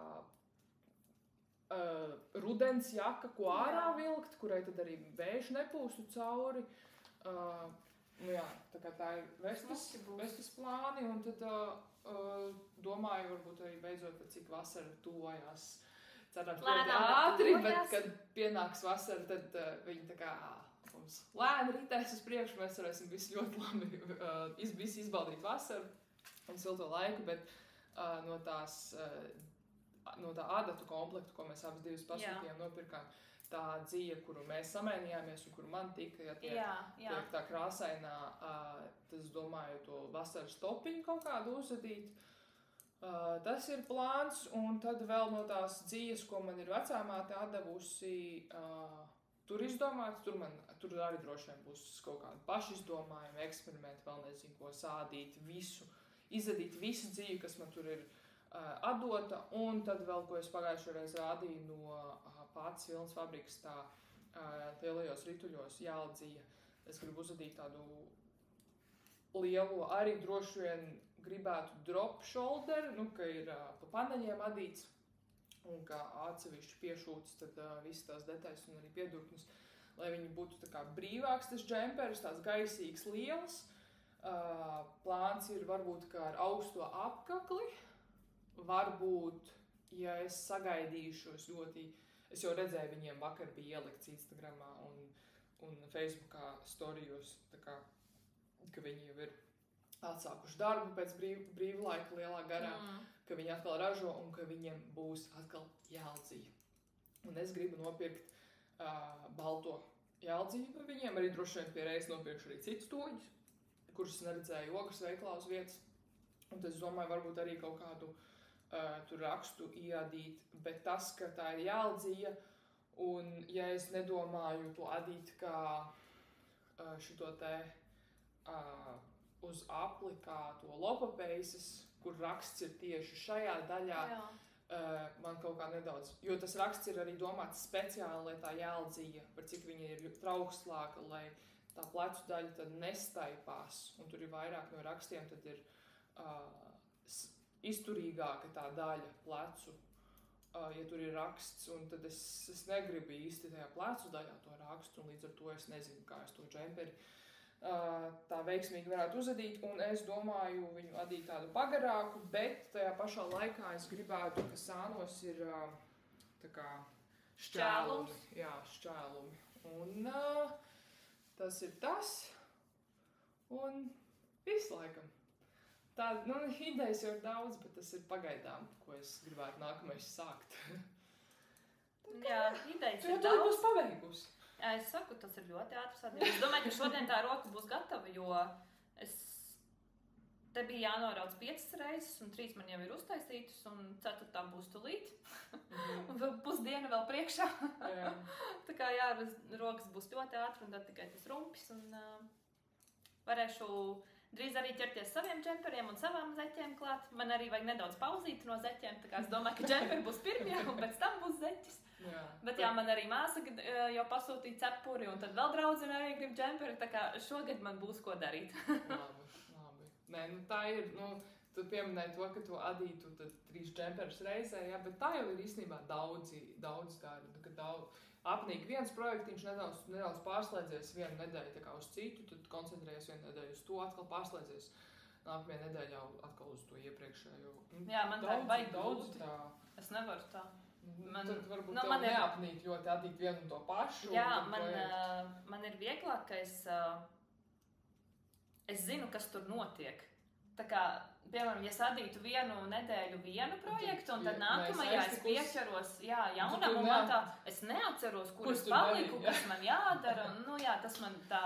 rudens jaka, ko ārā vilkt, kurai tad arī vējš nepūstu cauri. Nu jā, tā kā tā ir vestas plāni, un tad domāju, varbūt arī beidzot, cik vasara tuvojās. Cerams, ļoti ātri, bet kad pienāks vasara, tad viņi tā kā mums lēni ritēs uz priekšu, mēs varēsim visi ļoti labi visi izbaudīt vasaru un silto laiku, bet no tā adatu komplektu, ko mēs abas divas pasūtījām, nopirkām, tā dzija, kuru mēs samēnījāmies un kuru man tika, ja tiek tā krāsainā, tad es domāju to vasaras topiņu kaut kādu uzadīt. Tas ir plāns, un tad vēl no tās dzijas, ko man ir vecāmāte atdevusi, tur izdomāts, tur arī droši vien būs kaut kādi pašizdomājumi, eksperimenti, vēl nezinu, ko sādīt visu, izadīt visu dziju, kas man tur ir atdota, un tad vēl, ko es pagājušajā reiz rādīju no Pācis vilnas fabrikas, tā lielajos rituļos jāldzija. Es gribu uzadīt tādu lielu, arī droši vien gribētu drop shoulder, nu, ka ir pa paneļiem adīts, un kā atsevišķi piešūts, tad visas tās detaļas un arī piedurknes, lai viņi būtu tā kā brīvāks tas džemperis, tāds gaisīgs liels. Plāns ir varbūt kā ar augsto apkakli, varbūt, ja es sagaidīšu, es jau redzēju, viņiem vakar bija ielikts Instagramā un Facebookā storijos, tā kā, ka viņi jau ir atsākuši darbu pēc brīvlaika lielā garā, ka viņi atkal ražo un ka viņiem būs atkal jāldzija. Un es gribu nopirkt balto jāldziju no viņiem, arī droši vien pie reizes nopirkšu arī citus toņus, kurus neredzēju Ogres veiklā uz vietas. Un tad es domāju, varbūt arī kaut kādu tur rakstu iadīt, bet tas, ka tā ir jāldzija, un ja es nedomāju to adīt kā šito te uz apli kā to lopapeises, kur raksts ir tieši šajā daļā, man kaut kā nedaudz, jo tas raksts ir arī domāts speciāli, lai tā jāldzija, par cik viņa ir traukslāka, lai tā plecu daļa tad nestaipās, un tur ir vairāk no rakstiem, tad ir izturīgāka tā daļa plecu, ja tur ir raksts, un tad es negribu īsti tajā plecu daļā to rakstu, un līdz ar to es nezinu, kā es to džemperi tā veiksmīgi varētu uzadīt, un es domāju viņu adīt tādu pagarāku, bet tajā pašā laikā es gribētu, ka sānos ir tā kā šķēlumi. Jā, šķēlumi. Un tas ir tas, un visu laikam. Tā, idejas jau ir daudz, bet tas ir pagaidām, ko es gribētu nākamais sākt. Jā, idejas ir daudz. Tu būs paveikusi. Jā, es saku, tas ir ļoti ātrs atdien. Es domāju, ka šodien tā roka būs gatava, jo te bija jānorauc 5 reizes, un 3 man jau ir uztaisītas, un 4. būs tulīt. Un vēl pusdiena vēl priekšā. Tā kā jā, rokas būs ļoti ātri, un tad tikai tas rumpis, un varēšu drīz arī ķerties saviem džemperiem un savām zeķiem klāt. Man arī vajag nedaudz pauzīt no zeķiem, tā kā es domāju, ka džemperi būs pirmie, un pēc tam būs zeķis. Bet jā, man arī māsa jau pasūtīja cepuri, un tad vēl draudzene arī grib džemperi, tā kā šogad man būs ko darīt. Labi. Nē, tā ir, tu pieminēji to, ka tu adītu 3 džemperus reizē, jā, bet tā jau ir īstenībā daudz darbu, kad apnīk viens projektiņš, nedaudz pārslēdzies vienu nedēļu tā kā uz citu, tad koncentrējies vienu nedēļu uz to, atkal pārslēdzies nākamajā nedēļā atkal uz to iepriekšējo. Jā, man tā vajag daudz tā. Es nevaru tā. Tad varbūt tev neapnīk ļoti adīt vienu un to pašu. Jā, man ir vieglāk, ka es zinu, kas tur notiek. Tā kā, piemēram, ja es adītu vienu nedēļu vienu projektu, un tad nākamajā es pieķeros, jaunam, un man tā, es neatceros, kur es paliku, kas man jādara, tas man tā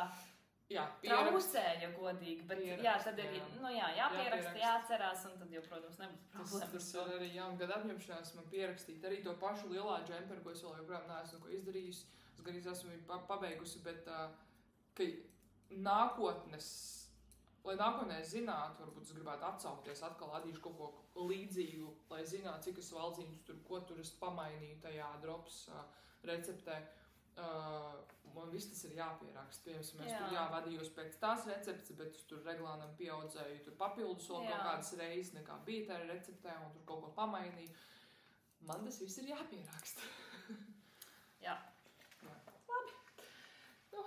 traucēja godīgi, bet tad ir, jāpieraksta, jāatcerās, un tad jau, protams, nebūs problēma. Tas ir arī jaunu gadu apņemšanās man pierakstīt arī to pašu lielā džemperu, ko es vēl joprojām neesmu ko izdarījusi, es gan esmu pabeigusi, bet, ka lai nākotnē zinātu, varbūt es gribētu atsaukties, atkal adīšu kaut ko līdzīgu, lai zinātu, cik es valdziņus tur, ko tur es pamainīju tajā drops receptē. Man viss tas ir jāpierakst. Piemēram, es tur vadījos pēc tās receptes, bet es tur reglānam pieaudzēju, tur papildus vēl kaut kādas reizes, nekā bija tajā receptē, un tur kaut ko pamainīju. Man tas viss ir jāpierakst. Jā.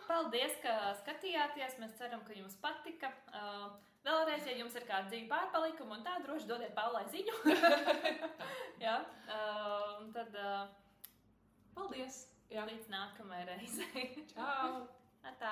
Paldies, ka skatījāties. Mēs ceram, ka jums patika. Vēlreiz, ja jums ir kāda dzīva pārpalikuma un tā, droši dodiet Paulai ziņu. Jā. Un tad paldies. Jā. Līdz nākamajai reizei. Čau! Atā!